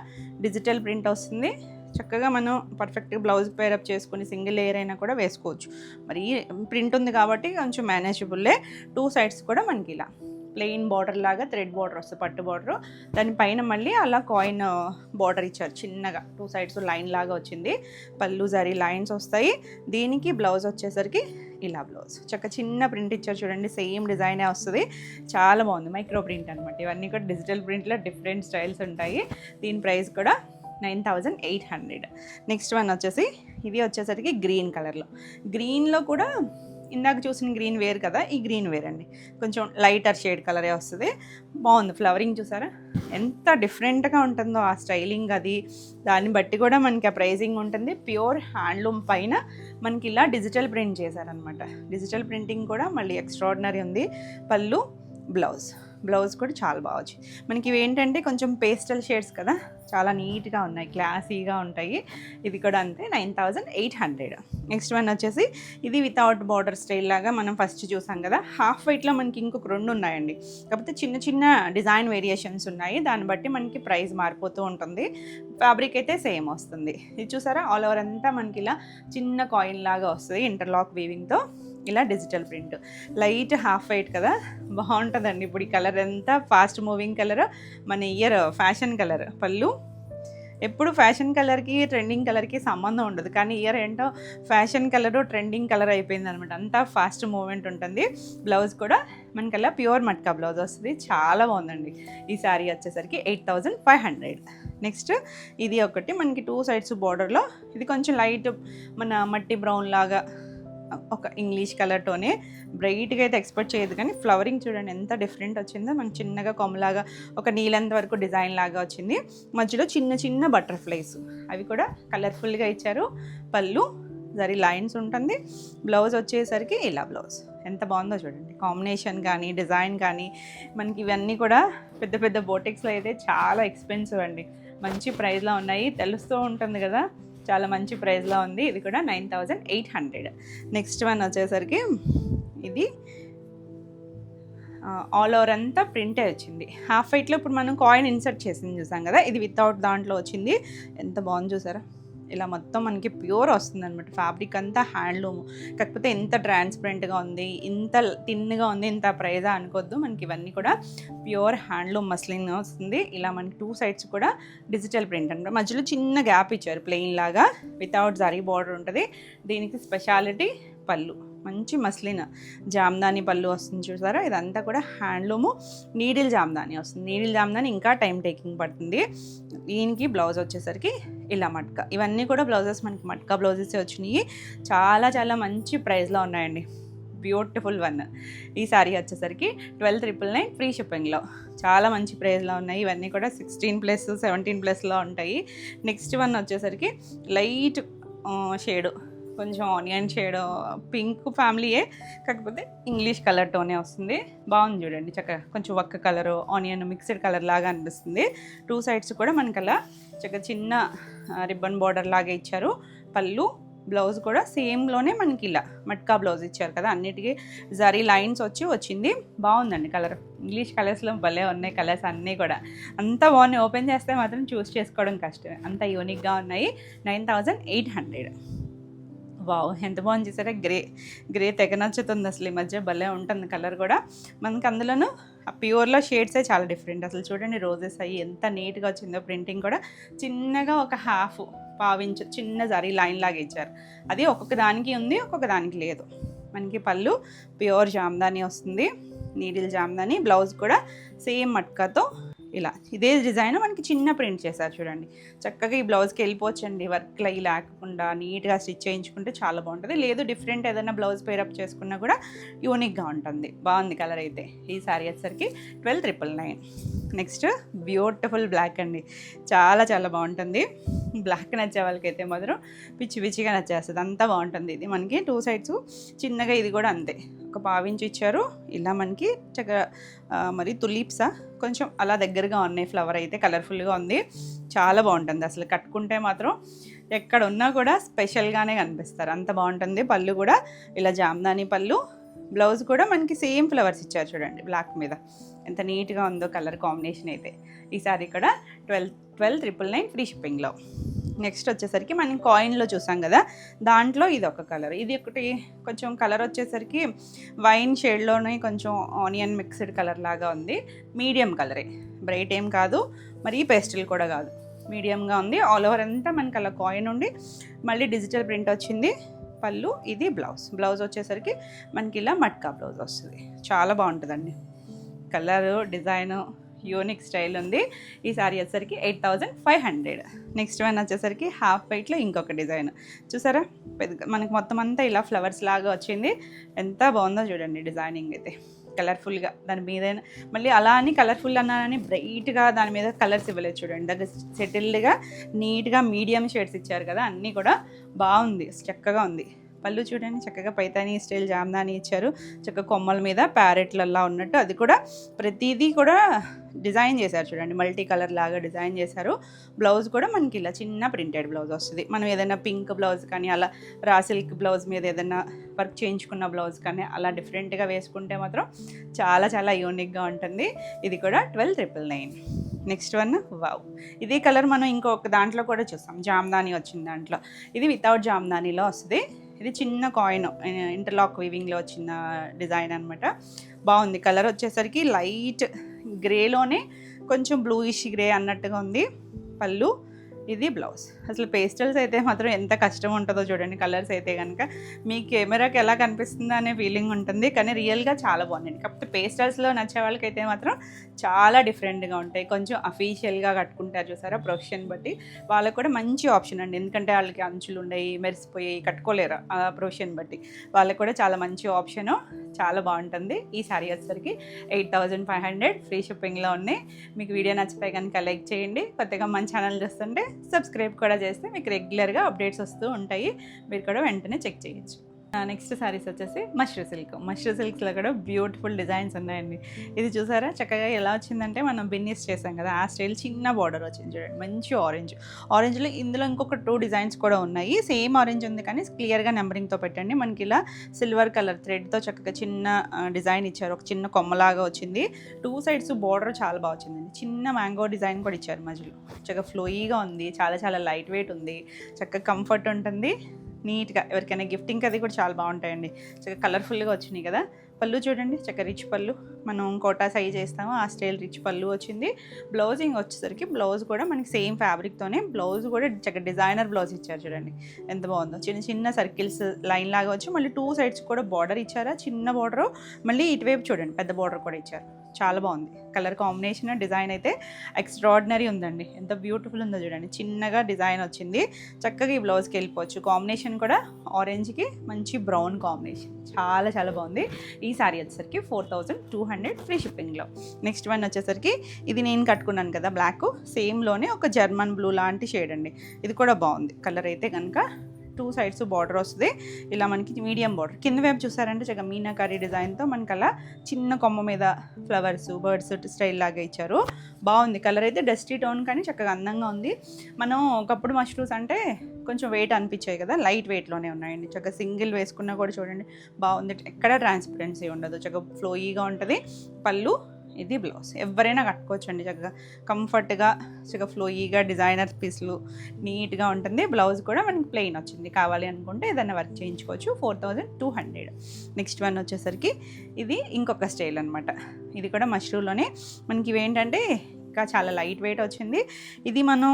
డిజిటల్ ప్రింట్ వస్తుంది. చక్కగా మనం పర్ఫెక్ట్గా బ్లౌజ్ పేరప్ చేసుకుని సింగిల్ లేయర్ అయినా కూడా వేసుకోవచ్చు. మరి ప్రింట్ ఉంది కాబట్టి కొంచెం మేనేజబుల్లే. 2 సైడ్స్ కూడా మనకి ఇలా ప్లెయిన్ బార్డర్ లాగా థ్రెడ్ బార్డర్ వస్తుంది, పట్టు బార్డర్. దానిపైన మళ్ళీ అలా కాయిన్ బార్డర్ ఇచ్చారు చిన్నగా. 2 సైడ్స్ లైన్ లాగా వచ్చింది. పళ్ళు జరీ లైన్స్ వస్తాయి. దీనికి బ్లౌజ్ వచ్చేసరికి ఇలా బ్లౌజ్ చిన్న ప్రింట్ ఇచ్చారు చూడండి, సేమ్ డిజైనే వస్తుంది. చాలా బాగుంది, మైక్రో ప్రింట్ అనమాట. ఇవన్నీ కూడా డిజిటల్ ప్రింట్లో డిఫరెంట్ స్టైల్స్ ఉంటాయి. దీని ప్రైస్ కూడా 9,800. నెక్స్ట్ వన్ వచ్చేసి ఇది వచ్చేసరికి గ్రీన్ కలర్లో. గ్రీన్లో కూడా ఇందాక చూసిన గ్రీన్ వేర్ కదా, ఈ గ్రీన్ వేర్ అండి. కొంచెం లైటర్ షేడ్ కలరే వస్తుంది. బాగుంది. ఫ్లవరింగ్ చూసారా ఎంత డిఫరెంట్గా ఉంటుందో ఆ స్టైలింగ్, అది దాన్ని బట్టి కూడా మనకి ఆ ప్రైజింగ్ ఉంటుంది. ప్యూర్ హ్యాండ్లూమ్ పైన మనకి ఇలా డిజిటల్ ప్రింట్ చేశారనమాట. డిజిటల్ ప్రింటింగ్ కూడా మళ్ళీ ఎక్స్ట్రాడినరీ ఉంది. పళ్ళు, బ్లౌజ్ కూడా చాలా బాగా వచ్చింది. మనకి ఇవి ఏంటంటే కొంచెం పేస్టల్ షేడ్స్ కదా, చాలా నీట్గా ఉన్నాయి, క్లాసీగా ఉంటాయి. ఇది కూడా అంతే, 9,800. నెక్స్ట్ వన్ వచ్చేసి ఇది వితౌట్ బార్డర్ స్టైల్ లాగా మనం ఫస్ట్ చూసాం కదా. హాఫ్ వైట్లో మనకి ఇంకొక 2 ఉన్నాయండి. కాకపోతే చిన్న చిన్న డిజైన్ వేరియేషన్స్ ఉన్నాయి, దాన్ని బట్టి మనకి ప్రైస్ మారిపోతూ ఉంటుంది. ఫ్యాబ్రిక్ అయితే సేమ్ వస్తుంది. ఇది చూసారా, ఆల్ ఓవర్ అంతా మనకి ఇలా చిన్న కాయిన్ లాగా వస్తుంది ఇంటర్లాక్ వీవింగ్తో. ఇలా digital print, light half white కదా, బాగుంటుందండి. ఇప్పుడు ఈ కలర్ ఎంత ఫాస్ట్ మూవింగ్ కలర్, మన ఇయర్ ఫ్యాషన్ కలర్. పళ్ళు ఎప్పుడు ఫ్యాషన్ కలర్కి ట్రెండింగ్ కలర్కి సంబంధం ఉండదు, కానీ ఇయర్ ఏంటో ఫ్యాషన్ కలరు ట్రెండింగ్ కలర్ అయిపోయింది అనమాట. అంతా ఫాస్ట్ మూమెంట్ ఉంటుంది. బ్లౌజ్ కూడా మనకల్లా ప్యూర్ మట్కా బ్లౌజ్ వస్తుంది. చాలా బాగుందండి. ఈ శారీ వచ్చేసరికి 8500. నెక్స్ట్ ఇది ఒకటి మనకి 2 సైడ్స్ బార్డర్లో, ఇది కొంచెం లైట్ మన మట్టి బ్రౌన్ లాగా ఒక ఇంగ్లీష్ కలర్తోనే, బ్రైట్గా అయితే ఎక్స్పెక్ట్ చేయదు, కానీ ఫ్లవరింగ్ చూడండి ఎంత డిఫరెంట్ వచ్చిందో. మనకి చిన్నగా కొమ్మలాగా ఒక నీలంత వరకు డిజైన్ లాగా వచ్చింది. మధ్యలో చిన్న చిన్న బటర్ఫ్లైస్, అవి కూడా కలర్ఫుల్గా ఇచ్చారు. పళ్ళు జరీ లైన్స్ ఉంటుంది. బ్లౌజ్ వచ్చేసరికి ఇలా బ్లౌజ్ ఎంత బాగుందో చూడండి. కాంబినేషన్ కానీ డిజైన్ కానీ మనకి ఇవన్నీ కూడా పెద్ద పెద్ద బోటిక్స్లో అయితే చాలా ఎక్స్పెన్సివ్ అండి. మంచి ప్రైస్లో ఉన్నాయి, తెలుస్తూ ఉంటుంది కదా, చాలా మంచి ప్రైస్లో ఉంది. ఇది కూడా 9800. నెక్స్ట్ వన్ వచ్చేసరికి ఇది ఆల్ ఓవర్ అంతా ప్రింటే వచ్చింది. హాఫ్ వైట్లో ఇప్పుడు మనం కాయిన్ ఇన్సర్ట్ చేసింది చూసాం కదా, ఇది వితౌట్ దాంట్లో వచ్చింది. ఎంత బాగుంది చూసారా, ఇలా మొత్తం మనకి ప్యూర్ వస్తుంది అనమాట. ఫ్యాబ్రిక్ అంతా హ్యాండ్లూమ్, కాకపోతే ఎంత ట్రాన్స్పరెంట్గా ఉంది, ఇంత థిన్గా ఉంది, ఇంత ప్రైజా అనుకోవద్దు. మనకి ఇవన్నీ కూడా ప్యూర్ హ్యాండ్లూమ్ మస్లిన్ వస్తుంది. ఇలా మనకి 2 సైడ్స్ కూడా డిజిటల్ ప్రింట్ అనమాట. మధ్యలో చిన్న గ్యాప్ ఇచ్చారు ప్లెయిన్ లాగా, వితౌట్ జరీ బార్డర్ ఉంటుంది. దీనికి స్పెషాలిటీ పళ్ళు, మంచి మస్లిన్ జామ్దాని పళ్ళు వస్తుంది చూసారా. ఇదంతా కూడా హ్యాండ్లూము, నీడిల్ జామ్దాని వస్తుంది. నీడిల్ జామ్దాని ఇంకా టైం టేకింగ్ పడుతుంది. దీనికి బ్లౌజ్ వచ్చేసరికి ఇలా మట్కా. ఇవన్నీ కూడా బ్లౌజెస్ మనకి మట్కా బ్లౌజెస్ వచ్చినాయి. చాలా చాలా మంచి ప్రైస్లో ఉన్నాయండి. Beautiful one. ఈ శారీ వచ్చేసరికి 12999 ఫ్రీ షిప్పింగ్లో. చాలా మంచి ప్రైస్లో ఉన్నాయి. ఇవన్నీ కూడా 16+, 17+లో ఉంటాయి. నెక్స్ట్ వన్ వచ్చేసరికి లైట్ షేడు, కొంచెం ఆనియన్ షేడ్, పింక్ ఫ్యామిలీయే, కాకపోతే ఇంగ్లీష్ కలర్ టోనే వస్తుంది. బాగుంది చూడండి, చక్కగా కొంచెం ఒక్క కలరు ఆనియన్ మిక్స్డ్ కలర్ లాగా అనిపిస్తుంది. 2 సైడ్స్ కూడా మనకలా చక్కగా చిన్న రిబ్బన్ బార్డర్ లాగా ఇచ్చారు. పళ్ళు, బ్లౌజ్ కూడా సేమ్లోనే మనకి ఇలా మట్కా బ్లౌజ్ ఇచ్చారు కదా, అన్నిటికీ జరీ లైన్స్ వచ్చింది. బాగుందండి కలర్. ఇంగ్లీష్ కలర్స్లో భలే ఉన్నాయి కలర్స్ అన్నీ కూడా, అంత బాగున్నాయి. ఓపెన్ చేస్తే మాత్రం చూస్ చేసుకోవడం కష్టమే, అంత యూనిక్గా ఉన్నాయి. 9800. వావ్, ఎంత బాగుంది చూసారా. గ్రే తెగ నచ్చుతుంది అసలు. ఈ మధ్య భలే ఉంటుంది కలర్ కూడా. మనకి అందులోనూ ప్యూర్లో షేడ్సే చాలా డిఫరెంట్. అసలు చూడండి రోజెస్ అయ్యి ఎంత నీట్గా వచ్చిందో. ప్రింటింగ్ కూడా చిన్నగా ఒక పావించు చిన్న జరీ లైన్ లాగా ఇచ్చారు. అది ఒక్కొక్క దానికి ఉంది, ఒక్కొక్క దానికి లేదు. మనకి పళ్ళు ప్యూర్ జామ్దాని వస్తుంది, నీడిల్ జామ్దాని. బ్లౌజ్ కూడా సేమ్ మట్కాతో ఇలా ఇదే డిజైన్ మనకి చిన్న ప్రింట్ చేశారు చూడండి. చక్కగా ఈ బ్లౌజ్కి వెళ్ళిపోవచ్చండి, వర్క్లు అవి లేకుండా నీట్గా స్టిచ్ చేయించుకుంటే చాలా బాగుంటుంది. లేదు డిఫరెంట్ ఏదైనా బ్లౌజ్ పేరప్ చేసుకున్నా కూడా యూనిక్గా ఉంటుంది. బాగుంది కలర్ అయితే. ఈ శారీ వచ్చేసరికి 12999. నెక్స్ట్ బ్యూటిఫుల్ బ్లాక్ అండి, చాలా చాలా బాగుంటుంది. బ్లాక్ నచ్చే వాళ్ళకైతే మాత్రం పిచ్చిగా నచ్చేస్తుంది, అంతా బాగుంటుంది. ఇది మనకి 2 సైడ్స్ చిన్నగా, ఇది కూడా అంతే ఒక పావించి ఇచ్చారు. ఇలా మనకి చక్కగా మరి తులీప్సా కొంచెం అలా దగ్గరగా ఉన్నాయి. ఫ్లవర్ అయితే కలర్ఫుల్గా ఉంది, చాలా బాగుంటుంది అసలు. కట్టుకుంటే మాత్రం ఎక్కడ ఉన్నా కూడా స్పెషల్గానే కనిపిస్తారు, అంత బాగుంటుంది. పళ్ళు కూడా ఇలా జామ్దాని పళ్ళు. బ్లౌజ్ కూడా మనకి సేమ్ ఫ్లవర్స్ ఇచ్చారు చూడండి బ్లాక్ మీద, ఎంత నీట్గా ఉందో కలర్ కాంబినేషన్ అయితే. ఈ సారీ కూడా 12999 ఫ్రీ షిప్పింగ్లో. నెక్స్ట్ వచ్చేసరికి మనం కాయిన్లో చూసాం కదా, దాంట్లో ఇది ఒక కలర్, ఇది ఒకటి కొంచెం కలర్ వచ్చేసరికి వైన్ షేడ్లోనే కొంచెం ఆనియన్ మిక్స్డ్ కలర్ లాగా ఉంది. మీడియం కలరే, బ్రైట్ ఏం కాదు, మరి పేస్టిల్ కూడా కాదు, మీడియంగా ఉంది. ఆల్ ఓవర్ అంతా మనకి అలా కాయిన్ ఉండి మళ్ళీ డిజిటల్ ప్రింట్ వచ్చింది. పళ్ళు, ఇది బ్లౌజ్ వచ్చేసరికి మనకి ఇలా మట్కా బ్లౌజ్ వస్తుంది. చాలా బాగుంటుందండి కలరు, డిజైను, యూనిక్ స్టైల్ ఉంది. ఈ సారీ వచ్చేసరికి 8500. నెక్స్ట్ వన్ వచ్చేసరికి హాఫ్ వైట్లో ఇంకొక డిజైన్ చూసారా, మనకి మొత్తం అంతా ఇలా ఫ్లవర్స్ లాగా వచ్చింది. ఎంత బాగుందో చూడండి డిజైనింగ్ అయితే, కలర్ఫుల్గా. దాని మీద మళ్ళీ అలా అని కలర్ఫుల్ అన్నానని బ్రైట్గా దాని మీద కలర్స్ ఇవ్వలేదు చూడండి, దగ్గర సెటిల్డ్గా నీట్గా మీడియం షేడ్స్ ఇచ్చారు కదా, అన్నీ కూడా బాగుంది, చక్కగా ఉంది. పళ్ళు చూడండి చక్కగా పైతాని స్టైల్ జామ్దాని ఇచ్చారు, చక్కగా కొమ్మల మీద ప్యారెట్లలా ఉన్నట్టు. అది కూడా ప్రతిదీ కూడా డిజైన్ చేశారు చూడండి, మల్టీ కలర్ లాగా డిజైన్ చేశారు. బ్లౌజ్ కూడా మనకి ఇలా చిన్న ప్రింటెడ్ బ్లౌజ్ వస్తుంది. మనం ఏదైనా పింక్ బ్లౌజ్ కానీ అలా రా సిల్క్ బ్లౌజ్ మీద ఏదైనా వర్క్ చేయించుకున్న బ్లౌజ్ కానీ అలా డిఫరెంట్గా వేసుకుంటే మాత్రం చాలా చాలా యూనిక్గా ఉంటుంది. ఇది కూడా 12999. నెక్స్ట్ వన్ వావ్, ఇదే కలర్ మనం ఇంకొక దాంట్లో కూడా చూస్తాం, జామ్దాని వచ్చిన దాంట్లో. ఇది వితౌట్ జామ్దానీలో వస్తుంది. ఇది చిన్న కాయిన్ ఇంటర్లాక్ వీవింగ్లో వచ్చిన డిజైన్ అనమాట. బాగుంది. కలర్ వచ్చేసరికి లైట్ గ్రేలోనే కొంచెం బ్లూయిష్ గ్రే అన్నట్టుగా ఉంది. పళ్ళు ఇది బ్లౌజ్. అసలు పేస్టల్స్ అయితే మాత్రం ఎంత కష్టం ఉంటుందో చూడండి. కలర్స్ అయితే కనుక మీకు కెమెరాకి ఎలా కనిపిస్తుందో అనే ఫీలింగ్ ఉంటుంది, కానీ రియల్గా చాలా బాగుందండి. కాకపోతే పేస్టల్స్లో నచ్చే వాళ్ళకైతే మాత్రం చాలా డిఫరెంట్గా ఉంటాయి. కొంచెం అఫీషియల్గా కట్టుకుంటారు చూసారా, ప్రొఫెషన్ బట్టి వాళ్ళకి కూడా మంచి ఆప్షన్ అండి. ఎందుకంటే వాళ్ళకి అంచులు ఉన్నాయి, మెరిసిపోయి కట్టుకోలేరు ఆ ప్రొఫెషన్ బట్టి. వాళ్ళకి కూడా చాలా మంచి ఆప్షను, చాలా బాగుంటుంది. ఈ శారీ వచ్చేసరికి 8500 ఫ్రీ షిప్పింగ్లో ఉన్నాయి. మీకు వీడియో నచ్చితే కనుక లైక్ చేయండి. కొత్తగా మన ఛానల్ చూస్తుంటే సబ్స్క్రైబ్ కూడా చేస్తే మీకు రెగ్యులర్గా అప్డేట్స్ వస్తూ ఉంటాయి. మీరు కూడా వెంటనే చెక్ చేయొచ్చు. నెక్స్ట్ శారీస్ వచ్చేసి మష్రూ సిల్క్స్లో కూడా బ్యూటిఫుల్ డిజైన్స్ ఉన్నాయండి. ఇది చూసారా చక్కగా ఎలా వచ్చిందంటే మనం బిన్నీస్ చేసాం కదా ఆ స్టైల్ చిన్న బార్డర్ వచ్చింది చూడండి. మంచి ఆరెంజ్లో ఇందులో ఇంకొక 2 డిజైన్స్ కూడా ఉన్నాయి. సేమ్ ఆరెంజ్ ఉంది కానీ క్లియర్గా నెంబరింగ్తో పెట్టండి. మనకి ఇలా సిల్వర్ కలర్ థ్రెడ్తో చక్కగా చిన్న డిజైన్ ఇచ్చారు. ఒక చిన్న కొమ్మలాగా వచ్చింది. 2 సైడ్స్ బార్డర్ చాలా బాగా వచ్చిందండి. చిన్న మ్యాంగో డిజైన్ కూడా ఇచ్చారు మధ్యలో. చక్కగా ఫ్లోయీగా ఉంది, చాలా లైట్ వెయిట్ ఉంది, చక్కగా కంఫర్ట్ ఉంటుంది. నీట్గా ఎవరికైనా గిఫ్టింగ్ అది కూడా చాలా బాగుంటాయండి. చక్కగా కలర్ఫుల్గా వచ్చినాయి కదా. పళ్ళు చూడండి, చక్కగా రిచ్ పళ్ళు, మనం కోటా సైజ్ చేస్తాము ఆ స్టైల్ రిచ్ పళ్ళు వచ్చింది. బ్లౌజింగ్ వచ్చేసరికి బ్లౌజ్ కూడా మనకి సేమ్ ఫ్యాబ్రిక్తోనే బ్లౌజ్ కూడా చక్కగా డిజైనర్ బ్లౌజ్ ఇచ్చారు చూడండి ఎంత బాగుందో. చిన్న సర్కిల్స్ లైన్ లాగా వచ్చి మళ్ళీ 2 సైడ్స్ కూడా బార్డర్ ఇచ్చారా, చిన్న బార్డర్, మళ్ళీ ఇటువైపు చూడండి పెద్ద బార్డర్ కూడా ఇచ్చారు. చాలా బాగుంది. కలర్ కాంబినేషన్ డిజైన్ అయితే ఎక్స్ట్రాడినరీ ఉందండి. ఎంత బ్యూటిఫుల్ ఉందో చూడండి. చిన్నగా డిజైన్ వచ్చింది. చక్కగా ఈ బ్లౌజ్కి వెళ్ళిపోవచ్చు. కాంబినేషన్ కూడా ఆరెంజ్కి మంచి బ్రౌన్ కాంబినేషన్, చాలా బాగుంది. ఈ శారీ వచ్చేసరికి 4200 ఫ్రీ షిప్పింగ్లో. నెక్స్ట్ వన్ వచ్చేసరికి ఇది నేను కట్టుకున్నాను కదా బ్లాక్, సేమ్లోనే ఒక జర్మన్ బ్లూ లాంటి షేడ్ అండి. ఇది కూడా బాగుంది. కలర్ అయితే కనుక 2 సైడ్స్ బార్డర్ వస్తుంది. ఇలా మనకి మీడియం బార్డర్ కింద వైపు చూసారంటే చక్కగా మీనాకారి డిజైన్తో మనకి అలా చిన్న కొమ్మ మీద ఫ్లవర్స్ బర్డ్స్ స్టైల్ లాగా ఇచ్చారు. బాగుంది. కలర్ అయితే డస్టీ టోన్ కానీ చక్కగా అందంగా ఉంది. మనం ఒకప్పుడు మష్రూమ్స్ అంటే కొంచెం వెయిట్ అనిపించాయి కదా, లైట్ వెయిట్లోనే ఉన్నాయండి. చక్కగా సింగిల్ వేసుకున్నా కూడా చూడండి బాగుంది. ఎక్కడ ట్రాన్స్పరెన్సీ ఉండదు, చక్కగా ఫ్లోయీగా ఉంటుంది. పళ్ళు, ఇది బ్లౌజ్. ఎవరైనా కట్టుకోవచ్చు అండి. చక్కగా కంఫర్ట్గా చక్కగా ఫ్లోయీగా డిజైనర్ పీస్లు నీట్గా ఉంటుంది. బ్లౌజ్ కూడా మనకి ప్లెయిన్ వచ్చింది. కావాలి అనుకుంటే ఏదైనా వర్క్ చేయించుకోవచ్చు. 4200. నెక్స్ట్ వన్ వచ్చేసరికి ఇది ఇంకొక స్టైల్ అనమాట. ఇది కూడా మష్రూలోనే మనకి ఇవేంటంటే ఇంకా చాలా లైట్ వెయిట్ వచ్చింది. ఇది మనం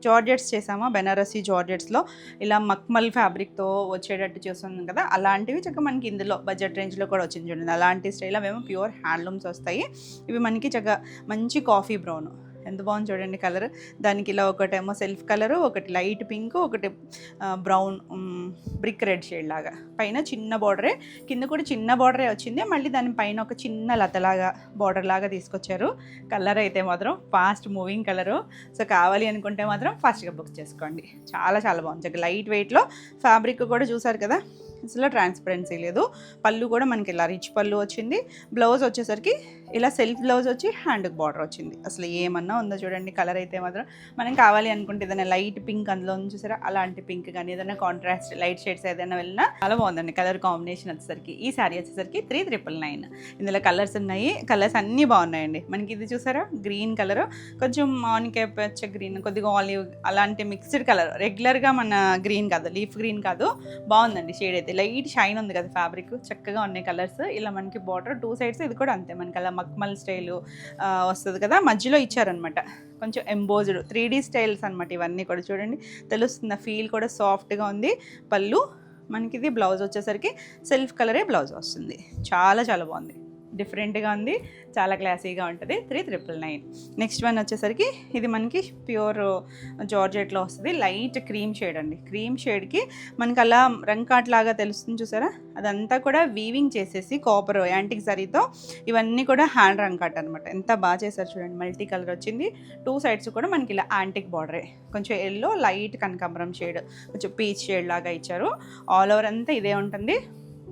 జార్జెట్స్ చేసామా, బెనారసీ జార్జెట్స్లో ఇలా మక్మల్ ఫ్యాబ్రిక్తో వచ్చేటట్టు చూస్తున్నాం కదా, అలాంటివి చక్కగా మనకి ఇందులో బడ్జెట్ రేంజ్లో కూడా వచ్చింది చూడండి. అలాంటి స్టైల్ అవేమో ప్యూర్ హ్యాండ్లూమ్స్ వస్తాయి. ఇవి మనకి చక్కగా మంచి కాఫీ బ్రౌన్, ఎంత బాగుంది చూడండి కలర్. దానికి ఇలా ఒకటేమో సెల్ఫ్ కలరు, ఒకటి లైట్ పింక్, ఒకటి బ్రౌన్ బ్రిక్ రెడ్ షేడ్ లాగా. పైన చిన్న బార్డరే, కింద కూడా చిన్న బార్డరే వచ్చింది. మళ్ళీ దానిపైన ఒక చిన్న లతలాగా బార్డర్ లాగా తీసుకొచ్చారు. కలర్ అయితే మాత్రం ఫాస్ట్ మూవింగ్ కలరు. సో కావాలి అనుకుంటే మాత్రం ఫాస్ట్గా బుక్ చేసుకోండి. చాలా బాగుంది. లైట్ వెయిట్లో ఫ్యాబ్రిక్ కూడా చూసారు కదా, అసలు ట్రాన్స్పరెన్సీ లేదు. పళ్ళు కూడా మనకి ఇలా రిచ్ పళ్ళు వచ్చింది. బ్లౌజ్ వచ్చేసరికి ఇలా సెల్ఫ్ బ్లౌజ్ వచ్చి హ్యాండ్కి బార్డర్ వచ్చింది. అసలు ఏమన్నా ఉందో చూడండి. కలర్ అయితే మాత్రం మనం కావాలి అనుకుంటే ఏదైనా లైట్ పింక్ అందులో చూసారా, అలాంటి పింక్ కానీ ఏదైనా కాంట్రాస్ట్ లైట్ షేడ్స్ ఏదైనా వెళ్ళినా చాలా బాగుందండి కలర్ కాంబినేషన్ వచ్చేసరికి. ఈ శారీ వచ్చేసరికి 3999. ఇందులో కలర్స్ ఉన్నాయి. కలర్స్ అన్నీ బాగున్నాయండి. మనకి ఇది చూసారా గ్రీన్ కలర్, కొంచెం మామిడికాయ పచ్చ గ్రీన్, కొద్దిగా ఆలివ్, అలాంటి మిక్స్డ్ కలర్. రెగ్యులర్గా మన గ్రీన్ కాదు, లీఫ్ గ్రీన్ కాదు. బాగుందండి షేడ్ అయితే. లైట్ షైన్ ఉంది కదా ఫ్యాబ్రిక్, చక్కగా ఉన్నాయి కలర్స్. ఇలా మనకి బార్డర్ 2 సైడ్స్ ఇది కూడా అంతే మనకి అలా మక్మల్ స్టైల్ వస్తుంది కదా, మధ్యలో ఇచ్చారనమాట కొంచెం ఎంబోజ్డ్ 3D స్టైల్స్ అనమాట. ఇవన్నీ కూడా చూడండి తెలుస్తుంది. ఫీల్ కూడా సాఫ్ట్గా ఉంది. పళ్ళు మనకి ఇది బ్లౌజ్ వచ్చేసరికి సెల్ఫ్ కలరే బ్లౌజ్ వస్తుంది. చాలా బాగుంది. డిఫరెంట్గా ఉంది, చాలా క్లాసీగా ఉంటుంది. 3999. నెక్స్ట్ వన్ వచ్చేసరికి ఇది మనకి ప్యూర్ జార్జెట్లో వస్తుంది. లైట్ క్రీమ్ షేడ్ అండి. క్రీమ్ షేడ్కి మనకి అలా రంకాట్ లాగా తెలుస్తుంది చూసారా, అదంతా కూడా వీవింగ్ చేసేసి కాపర్ యాంటిక్ జరీతో ఇవన్నీ కూడా హ్యాండ్ రంకాట్ అనమాట. ఎంత బాగా చేశారు చూడండి. మల్టీ కలర్ వచ్చింది. 2 సైడ్స్ కూడా మనకి ఇలా యాంటిక్ బార్డరే, కొంచెం ఎల్లో, లైట్ కనకాంబరం షేడ్, కొంచెం పీచ్ షేడ్ లాగా ఇచ్చారు. ఆల్ ఓవర్ అంతా ఇదే ఉంటుంది.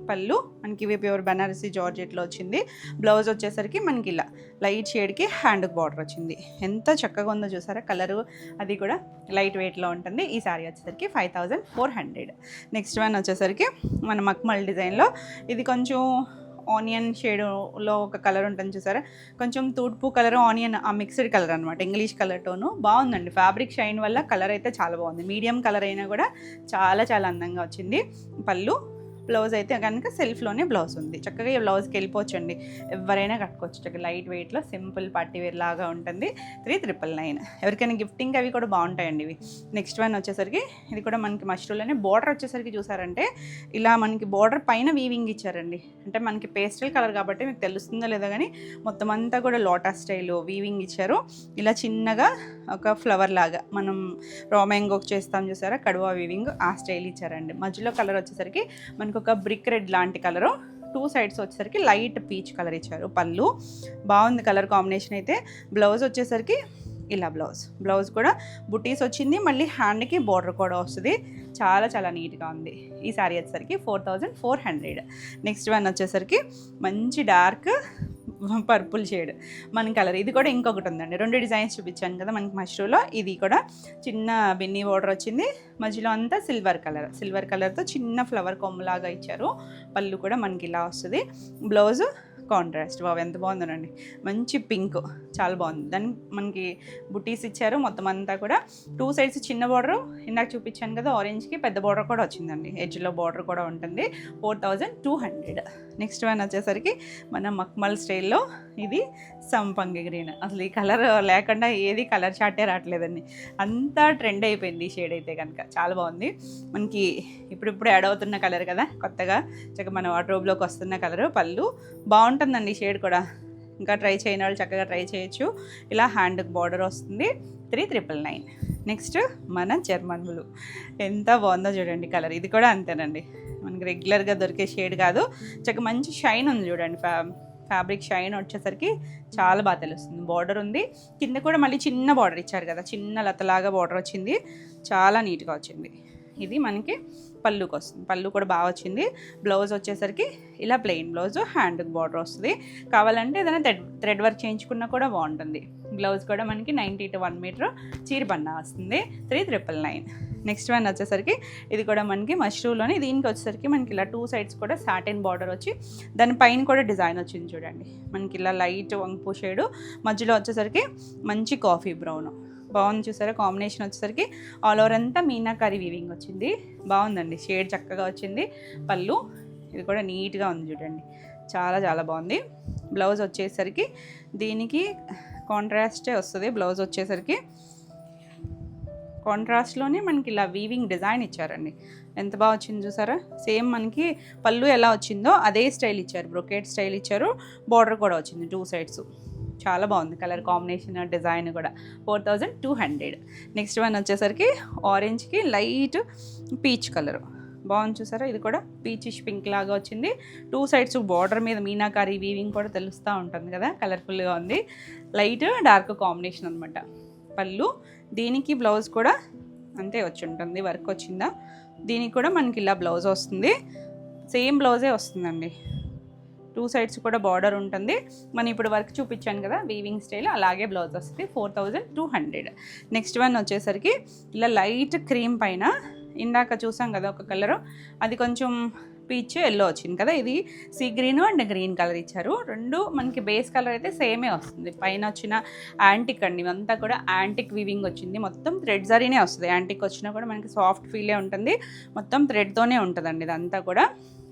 పళ్ళు మనకి ఇవి ప్యూర్ బనారసీ జార్జెట్లో వచ్చింది. బ్లౌజ్ వచ్చేసరికి మనకి ఇలా లైట్ షేడ్కి హ్యాండ్కి బార్డర్ వచ్చింది. ఎంత చక్కగా ఉందో చూసారా కలరు, అది కూడా లైట్ వెయిట్లో ఉంటుంది. ఈ శారీ వచ్చేసరికి 5400. నెక్స్ట్ వన్ వచ్చేసరికి మన మక్మల్ డిజైన్లో ఇది కొంచెం ఆనియన్ షేడ్లో ఒక కలర్ ఉంటుంది చూసారా, కొంచెం తూర్పు కలర్ ఆనియన్ ఆ మిక్స్డ్ కలర్ అనమాట, ఇంగ్లీష్ కలర్ టోను. బాగుందండి. ఫ్యాబ్రిక్ షైన్ వల్ల కలర్ అయితే చాలా బాగుంది. మీడియం కలర్ అయినా కూడా చాలా అందంగా వచ్చింది. పళ్ళు బ్లౌజ్ అయితే కనుక సెల్ఫ్లోనే బ్లౌజ్ ఉంది. చక్కగా ఈ బ్లౌజ్కి వెళ్ళిపోవచ్చండి, ఎవరైనా కట్టుకోవచ్చు. చక్కగా లైట్ వెయిట్లో సింపుల్ పార్టీ వేర్ లాగా ఉంటుంది. 3999. ఎవరికైనా గిఫ్టింగ్ అవి కూడా బాగుంటాయండి ఇవి. నెక్స్ట్ వన్ వచ్చేసరికి ఇది కూడా మనకి మష్రూమ్లోనే బోర్డర్ వచ్చేసరికి చూసారంటే ఇలా మనకి బోర్డర్ పైన వీవింగ్ ఇచ్చారండి. అంటే మనకి పేస్టల్ కలర్ కాబట్టి మీకు తెలుస్తుందో లేదో కానీ మొత్తం అంతా కూడా లోటస్ స్టైల్ వీవింగ్ ఇచ్చారు. ఇలా చిన్నగా ఒక ఫ్లవర్ లాగా మనం మ్యాంగోకి చేస్తాం చూసారా, కడువా వీవింగ్, ఆ స్టైల్ ఇచ్చారండి. మధ్యలో కలర్ వచ్చేసరికి మనకు ఒక బ్రిక్ రెడ్ లాంటి కలరు, 2 సైడ్స్ వచ్చేసరికి లైట్ పీచ్ కలర్ ఇచ్చారు. పళ్ళు బాగుంది కలర్ కాంబినేషన్ అయితే. బ్లౌజ్ వచ్చేసరికి ఇలా బ్లౌజ్ కూడా బుటీస్ వచ్చింది, మళ్ళీ హ్యాండ్కి బోర్డర్ కూడా వస్తుంది. చాలా చాలా నీట్గా ఉంది. ఈ శారీ వచ్చేసరికి 4400. నెక్స్ట్ వన్ వచ్చేసరికి మంచి డార్క్ పర్పుల్ షేడ్ మన కలర్. ఇది కూడా ఇంకొకటి ఉందండి, 2 డిజైన్స్ చూపించాను కదా మనకి మష్రూలో. ఇది కూడా చిన్న బిన్నీ బోర్డర్ వచ్చింది, మధ్యలో అంతా సిల్వర్ కలర్తో చిన్న ఫ్లవర్ కొమ్మలాగా ఇచ్చారు. పళ్ళు కూడా మనకి ఇలా వస్తుంది. Blouse contrast. బాబు ఎంత బాగుందోనండి, మంచి పింక్, చాలా బాగుంది. దాన్ని మనకి బుటీస్ ఇచ్చారు. మొత్తం అంతా కూడా 2 సైడ్స్ చిన్న బార్డర్, ఇందాక చూపించాను కదా ఆరెంజ్కి పెద్ద బార్డర్ కూడా వచ్చిందండి, ఎడ్జ్లో బార్డర్ కూడా ఉంటుంది. 4200. నెక్స్ట్ వన్ వచ్చేసరికి మన మక్మల్ స్టైల్లో ఇది సంపంగి గ్రీన్. అసలు ఈ కలర్ లేకుండా ఏది కలర్ చాటే రావట్లేదండి, అంతా ట్రెండ్ అయిపోయింది ఈ షేడ్ అయితే కనుక. చాలా బాగుంది. మనకి ఇప్పుడు యాడ్ అవుతున్న కలర్ కదా, కొత్తగా చక్కగా మన వార్డ్రోబ్లోకి వస్తున్న కలరు. పళ్ళు బాగుంటుందండి ఈ షేడ్ కూడా. ఇంకా ట్రై చేయని వాళ్ళు చక్కగా ట్రై చేయొచ్చు. ఇలా హ్యాండ్కి బార్డర్ వస్తుంది. 3999. నెక్స్ట్ మన జర్మన్ బ్లూ, ఎంత బాగుందో చూడండి కలర్. ఇది కూడా అంతేనండి, మనకి రెగ్యులర్గా దొరికే షేడ్ కాదు, చక్కగా మంచి షైన్ ఉంది చూడండి. ఫ్యాబ్రిక్ షైన్ వచ్చేసరికి చాలా బాగా తెలుస్తుంది. బార్డర్ ఉంది, కింద కూడా మళ్ళీ చిన్న బార్డర్ ఇచ్చారు కదా, చిన్న లతలాగా బార్డర్ వచ్చింది, చాలా నీట్గా వచ్చింది. ఇది మనకి పళ్ళుకి వస్తుంది, పళ్ళు కూడా బాగా వచ్చింది. బ్లౌజ్ వచ్చేసరికి ఇలా ప్లెయిన్ బ్లౌజ్, హ్యాండ్కి బార్డర్ వస్తుంది. కావాలంటే ఏదైనా థ్రెడ్ వర్క్ చేయించుకున్నా కూడా బాగుంటుంది. బ్లౌజ్ కూడా మనకి 90 to 1 మీటర్ చీరబన్నా వస్తుంది. 3999. నెక్స్ట్ వన్ వచ్చేసరికి ఇది కూడా మనకి మష్రూలోని. దీనికి వచ్చేసరికి మనకి ఇలా 2 సైడ్స్ కూడా సాటిన్ బార్డర్ వచ్చి దానిపైన కూడా డిజైన్ వచ్చింది చూడండి. మనకి ఇలా లైట్ వంపు షేడు, మధ్యలో వచ్చేసరికి మంచి కాఫీ బ్రౌన్, బాగుంది చూసారా. కాంబినేషన్ వచ్చేసరికి ఆల్ ఓవర్ అంతా మీనాకారి వీవింగ్ వచ్చింది, బాగుందండి. షేడ్ చక్కగా వచ్చింది. పళ్ళు ఇది కూడా నీట్గా ఉంది చూడండి, చాలా చాలా బాగుంది. బ్లౌజ్ వచ్చేసరికి దీనికి కాంట్రాస్టే వస్తుంది. బ్లౌజ్ వచ్చేసరికి కాంట్రాస్ట్లోనే మనకి ఇలా వీవింగ్ డిజైన్ ఇచ్చారండి, ఎంత బాగా వచ్చింది చూసారా. సేమ్ మనకి పళ్ళు ఎలా వచ్చిందో అదే స్టైల్ ఇచ్చారు, బ్రొకేట్ స్టైల్ ఇచ్చారు. బార్డర్ కూడా వచ్చింది 2 సైడ్స్, చాలా బాగుంది కలర్ కాంబినేషన్, డిజైన్ కూడా. 4200. నెక్స్ట్ వన్ వచ్చేసరికి ఆరెంజ్కి లైట్ పీచ్ కలర్, బాగుంది చూసారా. ఇది కూడా పీచిష్ పింక్ లాగా వచ్చింది. 2 సైడ్స్ బార్డర్ మీద మీనాకారి వీవింగ్ కూడా తెలుస్తూ ఉంటుంది కదా, కలర్ఫుల్గా ఉంది. లైట్ డార్క్ కాంబినేషన్ అనమాట. పళ్ళు, దీనికి బ్లౌజ్ కూడా అంతే వచ్చి ఉంటుంది, వర్క్ వచ్చిందా. దీనికి కూడా మనకి ఇలా బ్లౌజ్ వస్తుంది, సేమ్ బ్లౌజే వస్తుందండి. 2 సైడ్స్ కూడా బార్డర్ ఉంటుంది. మనం ఇప్పుడు వర్క్ చూపించాను కదా వీవింగ్ స్టైల్, అలాగే బ్లౌజ్ వస్తుంది. 4200. నెక్స్ట్ వన్ వచ్చేసరికి ఇలా లైట్ క్రీమ్ పైన ఇందాక చూసాం కదా ఒక కలరు, అది కొంచెం పీచ్ ఎల్లో వచ్చింది కదా, ఇది sea green and green colour ఇచ్చారు. 2 మనకి బేస్ కలర్ అయితే సేమే వస్తుంది. పైన వచ్చిన యాంటిక్ అండి, ఇవంతా కూడా యాంటిక్ వీవింగ్ వచ్చింది. మొత్తం థ్రెడ్ జరీనే వస్తుంది. యాంటిక్ వచ్చినా కూడా మనకి సాఫ్ట్ ఫీలే ఉంటుంది, మొత్తం థ్రెడ్తోనే ఉంటుందండి ఇదంతా కూడా.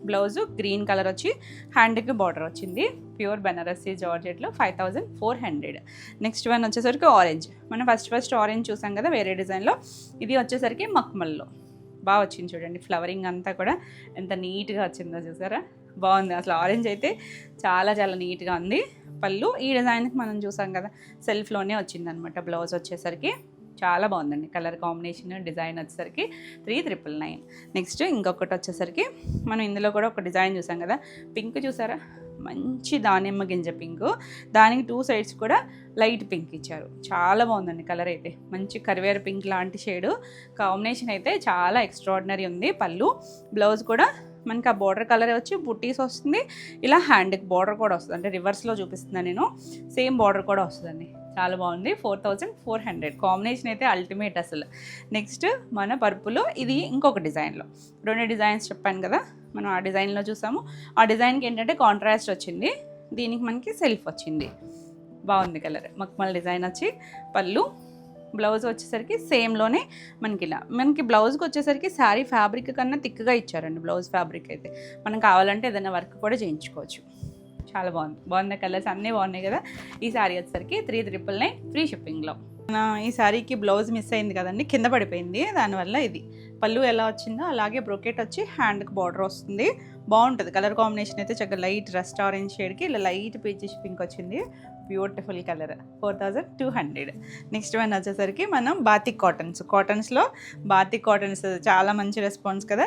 బ్లౌజు గ్రీన్ కలర్ వచ్చి హ్యాండ్కి బార్డర్ వచ్చింది. ప్యూర్ బెనారసీ జార్జెట్లో 5400. నెక్స్ట్ వన్ వచ్చేసరికి ఆరెంజ్. మనం ఫస్ట్ ఆరెంజ్ చూసాం కదా వేరే డిజైన్లో, ఇది వచ్చేసరికి మక్మల్లో బాగా వచ్చింది చూడండి. ఫ్లవరింగ్ అంతా కూడా ఎంత నీట్గా వచ్చిందో చూసారా, బాగుంది అసలు. ఆరెంజ్ అయితే చాలా చాలా నీట్గా ఉంది. పళ్ళు ఈ డిజైన్కి మనం చూసాం కదా సెల్ఫ్లోనే వచ్చిందనమాట. బ్లౌజ్ వచ్చేసరికి చాలా బాగుందండి కలర్ కాంబినేషన్, డిజైన్ వచ్చేసరికి 3999. నెక్స్ట్ ఇంకొకటి వచ్చేసరికి మనం ఇందులో కూడా ఒక డిజైన్ చూసాం కదా, పింక్ చూసారా, మంచి దానిమ్మ గింజ పింక్, దానికి 2 సైడ్స్ కూడా లైట్ పింక్ ఇచ్చారు. చాలా బాగుందండి కలర్ అయితే, మంచి కరివేర పింక్ లాంటి షేడు. కాంబినేషన్ అయితే చాలా ఎక్స్ట్రాడినరీ ఉంది. పళ్ళు, బ్లౌజ్ కూడా మనకి ఆ బార్డర్ కలర్ వచ్చి బుట్టీస్ వస్తుంది. ఇలా హ్యాండ్కి బార్డర్ కూడా వస్తుంది, అంటే రివర్స్లో చూపిస్తున్నాను నేను, సేమ్ బార్డర్ కూడా వస్తుందండి. చాలా బాగుంది. 4400. కాంబినేషన్ అయితే అల్టిమేట్ అసలు. నెక్స్ట్ మన పర్పుల్, ఇది ఇంకొక డిజైన్లో 2 డిజైన్స్ చెప్పాను కదా, మనం ఆ డిజైన్లో చూసాము. ఆ డిజైన్కి ఏంటంటే కాంట్రాస్ట్ వచ్చింది, దీనికి మనకి సెల్ఫ్ వచ్చింది. బాగుంది కలర్. మక్మల్ డిజైన్ వచ్చి పళ్ళు, బ్లౌజ్ వచ్చేసరికి సేమ్లోనే మనకి బ్లౌజ్కి వచ్చేసరికి శారీ ఫ్యాబ్రిక్ కన్నా థిక్గా ఇచ్చారండి. బ్లౌజ్ ఫ్యాబ్రిక్ అయితే మనం కావాలంటే ఏదైనా వర్క్ కూడా చేయించుకోవచ్చు. చాలా బాగుంది కలర్స్ అన్నీ బాగున్నాయి కదా. ఈ శారీ వచ్చేసరికి 3,999 ఫ్రీ షిప్పింగ్లో. ఈ శారీకి బ్లౌజ్ మిస్ అయింది కదండి, కింద పడిపోయింది. దానివల్ల ఇది పళ్ళు ఎలా వచ్చిందో అలాగే బ్రోకెట్ వచ్చి హ్యాండ్కి బార్డర్ వస్తుంది. బాగుంటుంది కలర్ కాంబినేషన్ అయితే. చక్కగా లైట్ రస్ట్ ఆరెంజ్ షేడ్కి ఇలా లైట్ పీచిష్ పింక్ వచ్చింది. Beautiful colour. 4,200. నెక్స్ట్ వన్ వచ్చేసరికి మనం బాతిక్ కాటన్స్లో బాతిక్ కాటన్స్ చాలా మంచి రెస్పాన్స్ కదా.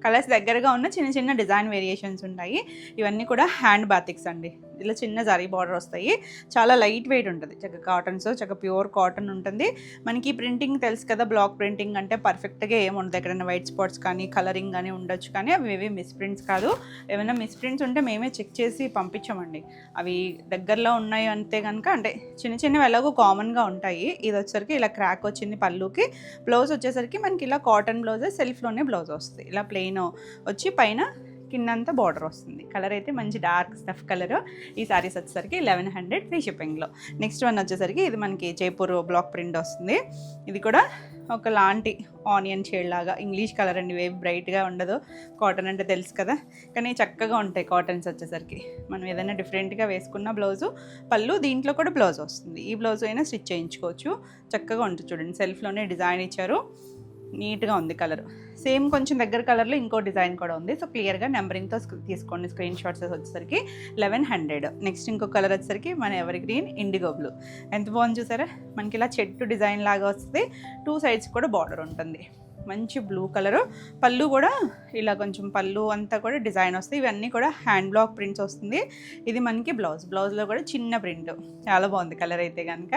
కలర్స్ దగ్గరగా ఉన్న చిన్న డిజైన్ వేరియేషన్స్ ఉంటాయి. ఇవన్నీ కూడా హ్యాండ్ బాతిక్స్ అండి. ఇలా చిన్న జరీ బార్డర్ వస్తాయి. చాలా లైట్ వెయిట్ ఉంటుంది. చక్కగా కాటన్స్, చక్కగా ప్యూర్ కాటన్ ఉంటుంది. మనకి ప్రింటింగ్ తెలుసు కదా, బ్లాక్ ప్రింటింగ్ అంటే పర్ఫెక్ట్గా ఏముండదు. ఎక్కడైనా వైట్ స్పాట్స్ కానీ కలరింగ్ కానీ ఉండొచ్చు, కానీ అవి ఏవి మిస్ ప్రింట్స్ కాదు. ఏమైనా మిస్ ప్రింట్స్ ఉంటే మేమే చెక్ చేసి పంపించామండి. అవి దగ్గరలో ఉన్నాయి అంతే కనుక, అంటే చిన్నవి ఎలాగో కామన్గా ఉంటాయి. ఇది వచ్చేసరికి ఇలా క్రాక్ వచ్చింది పళ్ళుకి. బ్లౌజ్ వచ్చేసరికి మనకి ఇలా కాటన్ బ్లౌజ్, సెల్ఫ్లోనే బ్లౌజ్ వస్తుంది. ఇలా ప్లెయిన్ వచ్చి పైన కిందంతా బార్డర్ వస్తుంది. కలర్ అయితే మంచి డార్క్ స్టఫ్ కలర్. ఈ సారీస్ వచ్చేసరికి 1,100 ఫ్రీ షిప్పింగ్లో. నెక్స్ట్ వన్ వచ్చేసరికి ఇది మనకి జైపూర్ బ్లాక్ ప్రింట్ వస్తుంది. ఇది కూడా ఒకలాంటి ఆనియన్ షేడ్ లాగా ఇంగ్లీష్ కలర్ అండి. వేవ్ బ్రైట్గా ఉండదు. కాటన్ అంటే తెలుసు కదా, కానీ చక్కగా ఉంటాయి కాటన్స్ వచ్చేసరికి. మనం ఏదైనా డిఫరెంట్గా వేసుకున్న బ్లౌజు పళ్ళు, దీంట్లో కూడా బ్లౌజ్ వస్తుంది. ఈ బ్లౌజ్ అయినా స్టిచ్ చేయించుకోవచ్చు. చక్కగా ఉంటుంది. చూడండి సెల్ఫ్లోనే డిజైన్ ఇచ్చారు. నీట్గా ఉంది కలర్. సేమ్ కొంచెం దగ్గర కలర్లో ఇంకో డిజైన్ కూడా ఉంది. సో క్లియర్గా నెంబరింగ్తో తీసుకోండి స్క్రీన్ షాట్స్. వచ్చేసరికి 1,100. నెక్స్ట్ ఇంకో కలర్ వచ్చేసరికి మన ఎవర్ గ్రీన్ ఇండిగో బ్లూ. ఎంత బాగుంది చూసారా. మనకి ఇలా చెట్టు డిజైన్ లాగా వస్తుంది. 2 సైడ్స్ కూడా బార్డర్ ఉంటుంది. మంచి బ్లూ కలరు. పళ్ళు కూడా ఇలా కొంచెం పళ్ళు అంతా కూడా డిజైన్ వస్తుంది. ఇవన్నీ కూడా హ్యాండ్ బ్లాక్ ప్రింట్స్ వస్తుంది. ఇది మనకి బ్లౌజ్లో కూడా చిన్న ప్రింట్. చాలా బాగుంది కలర్ అయితే కనుక.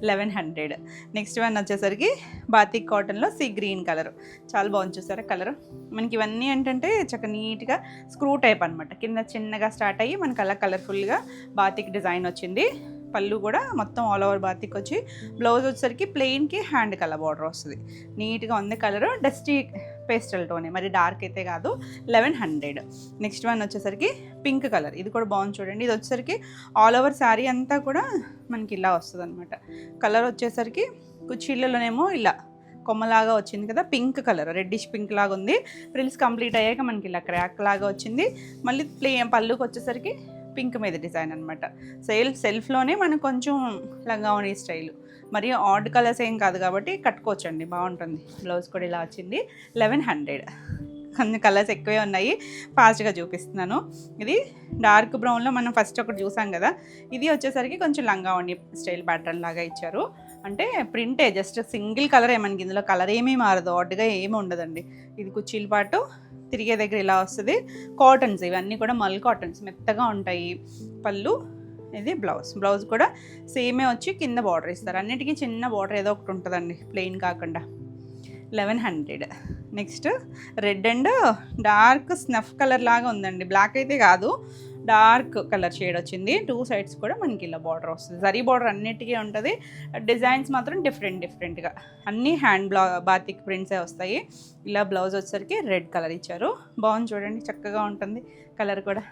1,100. నెక్స్ట్ వన్ వచ్చేసరికి బాతిక్ కాటన్లో సీ గ్రీన్ కలర్. చాలా బాగుంది చూసారా కలర్. మనకి ఇవన్నీ ఏంటంటే చక్కగా నీట్గా స్క్రూ టైప్ అనమాట. కింద చిన్నగా స్టార్ట్ అయ్యి మనకి అలా కలర్ఫుల్గా బాతిక్ డిజైన్ వచ్చింది. పళ్ళు కూడా మొత్తం ఆల్ ఓవర్ బాతిక్ వచ్చి, బ్లౌజ్ వచ్చేసరికి ప్లెయిన్కి హ్యాండ్ కలర్ బార్డర్ వస్తుంది. నీట్గా ఉంది కలర్. డస్టీ పేస్టల్ టోనే, మరి డార్క్ అయితే కాదు. 1,100. నెక్స్ట్ వన్ వచ్చేసరికి పింక్ కలర్. ఇది కూడా బాగుంది చూడండి. ఇది వచ్చేసరికి ఆల్ ఓవర్ శారీ అంతా కూడా మనకి ఇలా వస్తుంది అనమాట. కలర్ వచ్చేసరికి కుర్చీలలోనేమో ఇలా కొమ్మలాగా వచ్చింది కదా, పింక్ కలర్, రెడ్డిష్ పింక్ లాగా ఉంది. ఫ్రిల్స్ కంప్లీట్ అయ్యాక మనకి ఇలా క్రాక్ లాగా వచ్చింది. మళ్ళీ పళ్ళుకి వచ్చేసరికి పింక్ మీద డిజైన్ అనమాట. సెల్ఫ్లోనే మనకు కొంచెం లంగావణి స్టైల్, మరి ఆడ్ కలర్స్ ఏం కాదు కాబట్టి కట్టుకోవచ్చండి, బాగుంటుంది. బ్లౌజ్ కూడా ఇలా వచ్చింది. 1,100. కొన్ని కలర్స్ ఎక్కువే ఉన్నాయి, ఫాస్ట్గా చూపిస్తున్నాను. ఇది డార్క్ బ్రౌన్లో మనం ఫస్ట్ ఒకటి చూసాం కదా, ఇది వచ్చేసరికి కొంచెం లంగావణి స్టైల్ ప్యాటర్న్ లాగా ఇచ్చారు. అంటే ప్రింటే జస్ట్ సింగిల్ కలర్ మనకి ఇందులో కలర్ ఏమీ మారదు, ఆడ్గా ఏమీ ఉండదండి. ఇది కుర్చీల పాటు తిరిగే దగ్గర ఇలా వస్తుంది. కాటన్స్ ఇవన్నీ కూడా మల్ కాటన్స్, మెత్తగా ఉంటాయి. పళ్ళు, ఇది బ్లౌజ్ కూడా సేమే వచ్చి కింద బార్డర్ ఇస్తారు. అన్నిటికీ చిన్న బార్డర్ ఏదో ఒకటి ఉంటుందండి, ప్లెయిన్ కాకుండా. 1,100. Next red and dark snuff colour లాగా ఉందండి, బ్లాక్ అయితే కాదు, డార్క్ కలర్ షేడ్ వచ్చింది. 2 సైడ్స్ కూడా మనకి ఇలా బార్డర్ వస్తుంది. జరీ బార్డర్ అన్నిటికీ ఉంటుంది. డిజైన్స్ మాత్రం డిఫరెంట్గా అన్నీ హ్యాండ్ బాతిక్ ప్రింట్సే వస్తాయి. ఇలా బ్లౌజ్ వచ్చేసరికి రెడ్ కలర్ ఇచ్చారు. బాగుంది చూడండి, చక్కగా ఉంటుంది కలర్ కూడా.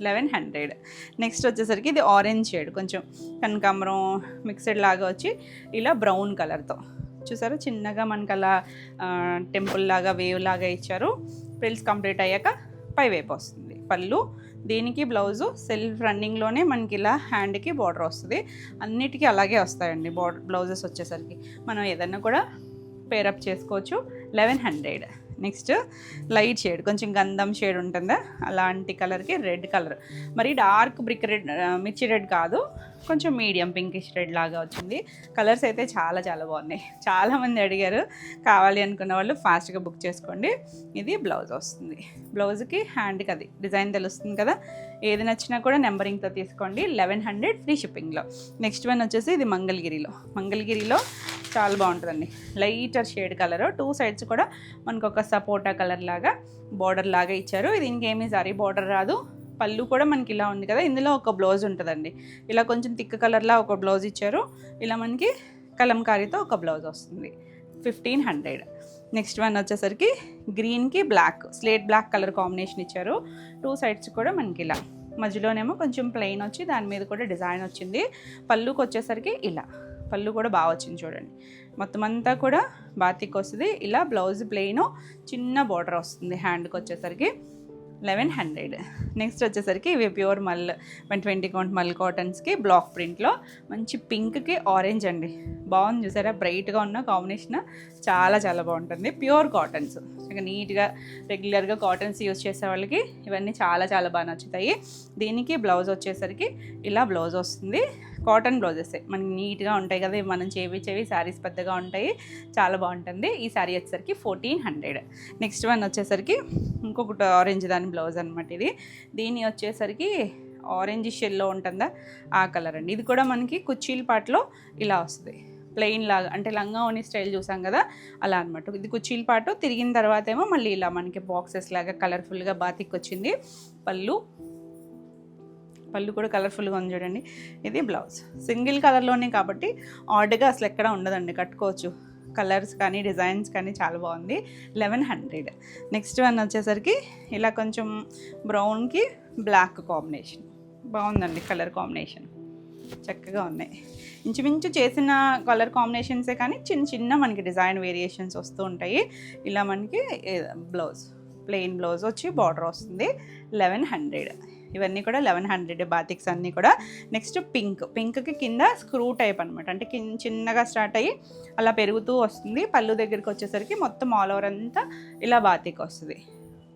1,100. నెక్స్ట్ వచ్చేసరికి ఇది ఆరెంజ్ షేడ్, కొంచెం కనకాంబరం మిక్స్డ్ లాగా వచ్చి ఇలా బ్రౌన్ కలర్తో చూసారు. చిన్నగా మనకు అలా టెంపుల్ లాగా వేవ్ లాగా ఇచ్చారు. ఫ్రిల్స్ కంప్లీట్ అయ్యాక పై వైపు వస్తుంది పళ్ళు. దీనికి బ్లౌజు సెల్ఫ్ రన్నింగ్లోనే మనకి ఇలా హ్యాండ్కి బార్డర్ వస్తుంది. అన్నిటికీ అలాగే వస్తాయండి బ్లౌజెస్ వచ్చేసరికి. మనం ఏదన్నా కూడా పేరప్ చేసుకోవచ్చు. 1,100. నెక్స్ట్ లైట్ షేడ్, కొంచెం గంధం షేడ్ ఉంటుందా అలాంటి కలర్కి రెడ్ కలర్, మరి డార్క్ బ్రిక్ రెడ్, మిర్చి రెడ్ కాదు, కొంచెం మీడియం పింకిష్ రెడ్ లాగా వచ్చింది. కలర్స్ అయితే చాలా బాగున్నాయి. చాలామంది అడిగారు, కావాలి అనుకున్న వాళ్ళు ఫాస్ట్గా బుక్ చేసుకోండి. ఇది బ్లౌజ్ వస్తుంది. బ్లౌజ్కి హ్యాండ్కి అది డిజైన్ తెలుస్తుంది కదా, ఏది నచ్చినా కూడా నెంబరింగ్తో తీసుకోండి. 1,100 ఫ్రీ షిప్పింగ్లో. నెక్స్ట్ వన్ వచ్చేసి ఇది మంగళగిరిలో చాలా బాగుంటుందండి. లైటర్ షేడ్ కలరు, 2 సైడ్స్ కూడా మనకు ఒక సపోటా కలర్ లాగా బార్డర్ లాగా ఇచ్చారు. ఇది ఇంకేమీ సారీ బార్డర్ రాదు. పళ్ళు కూడా మనకి ఇలా ఉంది కదా, ఇందులో ఒక బ్లౌజ్ ఉంటుందండి. ఇలా కొంచెం థిక్ కలర్లా ఒక బ్లౌజ్ ఇచ్చారు. ఇలా మనకి కలంకారీతో ఒక బ్లౌజ్ వస్తుంది. 1,500. నెక్స్ట్ వన్ వచ్చేసరికి గ్రీన్కి black, slate black colour combination ఇచ్చారు. 2 సైడ్స్ కూడా మనకి ఇలా, మధ్యలోనేమో కొంచెం ప్లెయిన్ వచ్చి దాని మీద కూడా డిజైన్ వచ్చింది. పళ్ళుకి వచ్చేసరికి ఇలా పళ్ళు కూడా బాగా వచ్చింది చూడండి. మొత్తం అంతా కూడా బాతిక్ వస్తుంది. ఇలా బ్లౌజ్ ప్లెయిన్ చిన్న బార్డర్ వస్తుంది. హ్యాండ్కి వచ్చేసరికి 1100. నెక్స్ట్ వచ్చేసరికి ఇవి ప్యూర్ మల్ 120 కౌంట్ మల్ కాటన్స్కి బ్లాక్ ప్రింట్లో మంచి పింక్కి ఆరెంజ్ అండి. బాగుంది చూసారా, బ్రైట్గా ఉన్న కాంబినేషన్ చాలా చాలా బాగుంటుంది. ప్యూర్ కాటన్స్ ఇంకా నీట్గా రెగ్యులర్గా కాటన్స్ యూజ్ చేసే వాళ్ళకి ఇవన్నీ చాలా చాలా బాగా నచ్చుతాయి. దీనికి బ్లౌజ్ వచ్చేసరికి ఇలా బ్లౌజ్ వస్తుంది. కాటన్ బ్లౌజెస్ మనకి నీట్గా ఉంటాయి కదా, మనం చేవి శారీస్ పెద్దగా ఉంటాయి, చాలా బాగుంటుంది. ఈ శారీ వచ్చేసరికి 1400. నెక్స్ట్ వన్ వచ్చేసరికి ఇంకొకటి ఆరెంజ్ దాని బ్లౌజ్ అనమాట. ఇది దీని వచ్చేసరికి ఆరెంజ్ షెల్లో ఉంటుందా ఆ కలర్ అండి. ఇది కూడా మనకి కుచ్చీల పాటలో ఇలా వస్తుంది, ప్లెయిన్ లాగా, అంటే లంగా ఓని స్టైల్ చూసాం కదా అలా అనమాట. ఇది కుచ్చీల పాటు తిరిగిన తర్వాత ఏమో మళ్ళీ ఇలా మనకి బాక్సెస్ లాగా కలర్ఫుల్గా బాతిక్ వచ్చింది. పళ్ళు కూడా కలర్ఫుల్గా ఉంది చూడండి. ఇది బ్లౌజ్ సింగిల్ కలర్లోనే కాబట్టి ఆర్డర్గా అసలు ఎక్కడ ఉండదండి, కట్టుకోవచ్చు. కలర్స్ కానీ డిజైన్స్ కానీ చాలా బాగుంది. 1100. నెక్స్ట్ వన్ వచ్చేసరికి ఇలా కొంచెం బ్రౌన్కి బ్లాక్ కాంబినేషన్ బాగుందండి. కలర్ కాంబినేషన్ చక్కగా ఉన్నాయి. ఇంచుమించు చేసిన కలర్ కాంబినేషన్సే కానీ చిన్న చిన్న మనకి డిజైన్ వేరియేషన్స్ వస్తూ ఉంటాయి. ఇలా మనకి బ్లౌజ్ ప్లెయిన్ బ్లౌజ్ వచ్చి బార్డర్ వస్తుంది. 1100. ఇవన్నీ కూడా 1100 బాతిక్స్ అన్నీ కూడా. నెక్స్ట్ పింక్కి కింద స్క్రూ టైప్ అనమాట, అంటే చిన్నగా స్టార్ట్ అయ్యి అలా పెరుగుతూ వస్తుంది. పళ్ళు దగ్గరికి వచ్చేసరికి మొత్తం ఆల్ ఓవర్ అంతా ఇలా బాతిక్ వస్తుంది.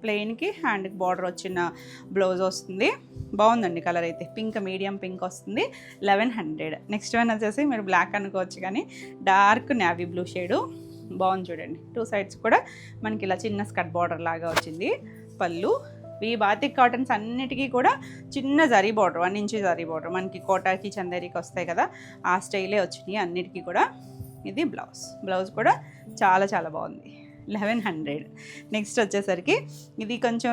ప్లెయిన్కి హ్యాండ్కి బార్డర్ వచ్చిన బ్లౌజ్ వస్తుంది. బాగుందండి కలర్ అయితే, పింక్ మీడియం పింక్ వస్తుంది. 1100. నెక్స్ట్ వన్ వచ్చేసి మీరు బ్లాక్ అనుకోవచ్చు కానీ డార్క్ నేవీ బ్లూ షేడు బాగుంది చూడండి. 2 సైడ్స్ కూడా మనకి ఇలా చిన్న స్కర్ట్ బార్డర్ లాగా వచ్చింది. పళ్ళు ఈ బాతిక్ కాటన్స్ అన్నిటికీ కూడా చిన్న zari border, 1 inch zari border మనకి కోటాకి చందేరికి వస్తాయి కదా ఆ స్టైలే వచ్చినాయి అన్నిటికీ కూడా. ఇది బ్లౌజ్ కూడా చాలా చాలా బాగుంది. 1100. నెక్స్ట్ వచ్చేసరికి ఇది కొంచెం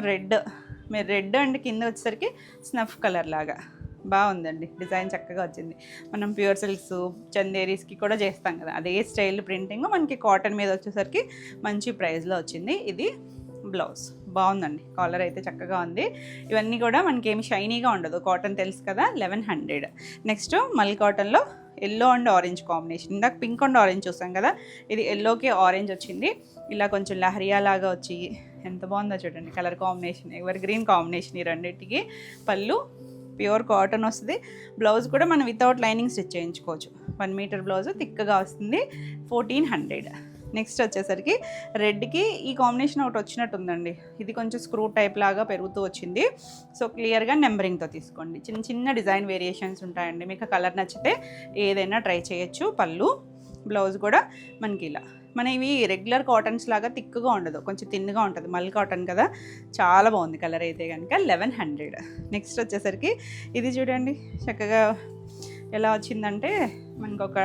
మీరు రెడ్ అండ్ కింద వచ్చేసరికి స్నఫ్ కలర్ లాగా బాగుందండి. డిజైన్ చక్కగా వచ్చింది. మనం ప్యూర్ సిల్క్స్ చందేరీస్కి కూడా చేస్తాం కదా అదే స్టైల్ ప్రింటింగ్ మనకి కాటన్ మీద వచ్చేసరికి మంచి ప్రైస్లో వచ్చింది. ఇది బ్లౌజ్ బాగుందండి. కాలర్ అయితే చక్కగా ఉంది. ఇవన్నీ కూడా మనకి ఏమి షైనీగా ఉండదు, కాటన్ తెలుసు కదా. 1100. నెక్స్ట్ మల్ కాటన్లో ఎల్లో అండ్ ఆరెంజ్ కాంబినేషన్. ఇందాక పింక్ అండ్ ఆరెంజ్ చూసాం కదా, ఇది ఎల్లోకి ఆరెంజ్ వచ్చింది. ఇలా కొంచెం లహరియా లాగా వచ్చి ఎంత బాగుందో చూడండి. Colour combination ever green combination ఈ రెండింటికి. పళ్ళు ప్యూర్ కాటన్ వస్తుంది. బ్లౌజ్ కూడా మనం వితౌట్ లైనింగ్ స్టిచ్ చేయించుకోవచ్చు. 1 మీటర్ బ్లౌజ్ థిక్గా వస్తుంది. 1400. నెక్స్ట్ వచ్చేసరికి రెడ్కి ఈ కాంబినేషన్ ఒకటి వచ్చినట్టుందండి. ఇది కొంచెం స్క్రూ టైప్ లాగా పెరుగుతూ వచ్చింది. సో క్లియర్గా నెంబరింగ్తో తీసుకోండి. చిన్న చిన్న డిజైన్ వేరియేషన్స్ ఉంటాయండి. మీకు కలర్ నచ్చితే ఏదైనా ట్రై చేయొచ్చు. పళ్ళు బ్లౌజ్ కూడా మనకి ఇలా. మన ఇవి రెగ్యులర్ కాటన్స్ లాగా థిక్గా ఉండదు, కొంచెం థిన్గా ఉంటుంది. మల్ కాటన్ కదా, చాలా బాగుంది కలర్ అయితే కనుక. 1100. నెక్స్ట్ వచ్చేసరికి ఇది చూడండి చక్కగా ఎలా వచ్చిందంటే మనకు ఒక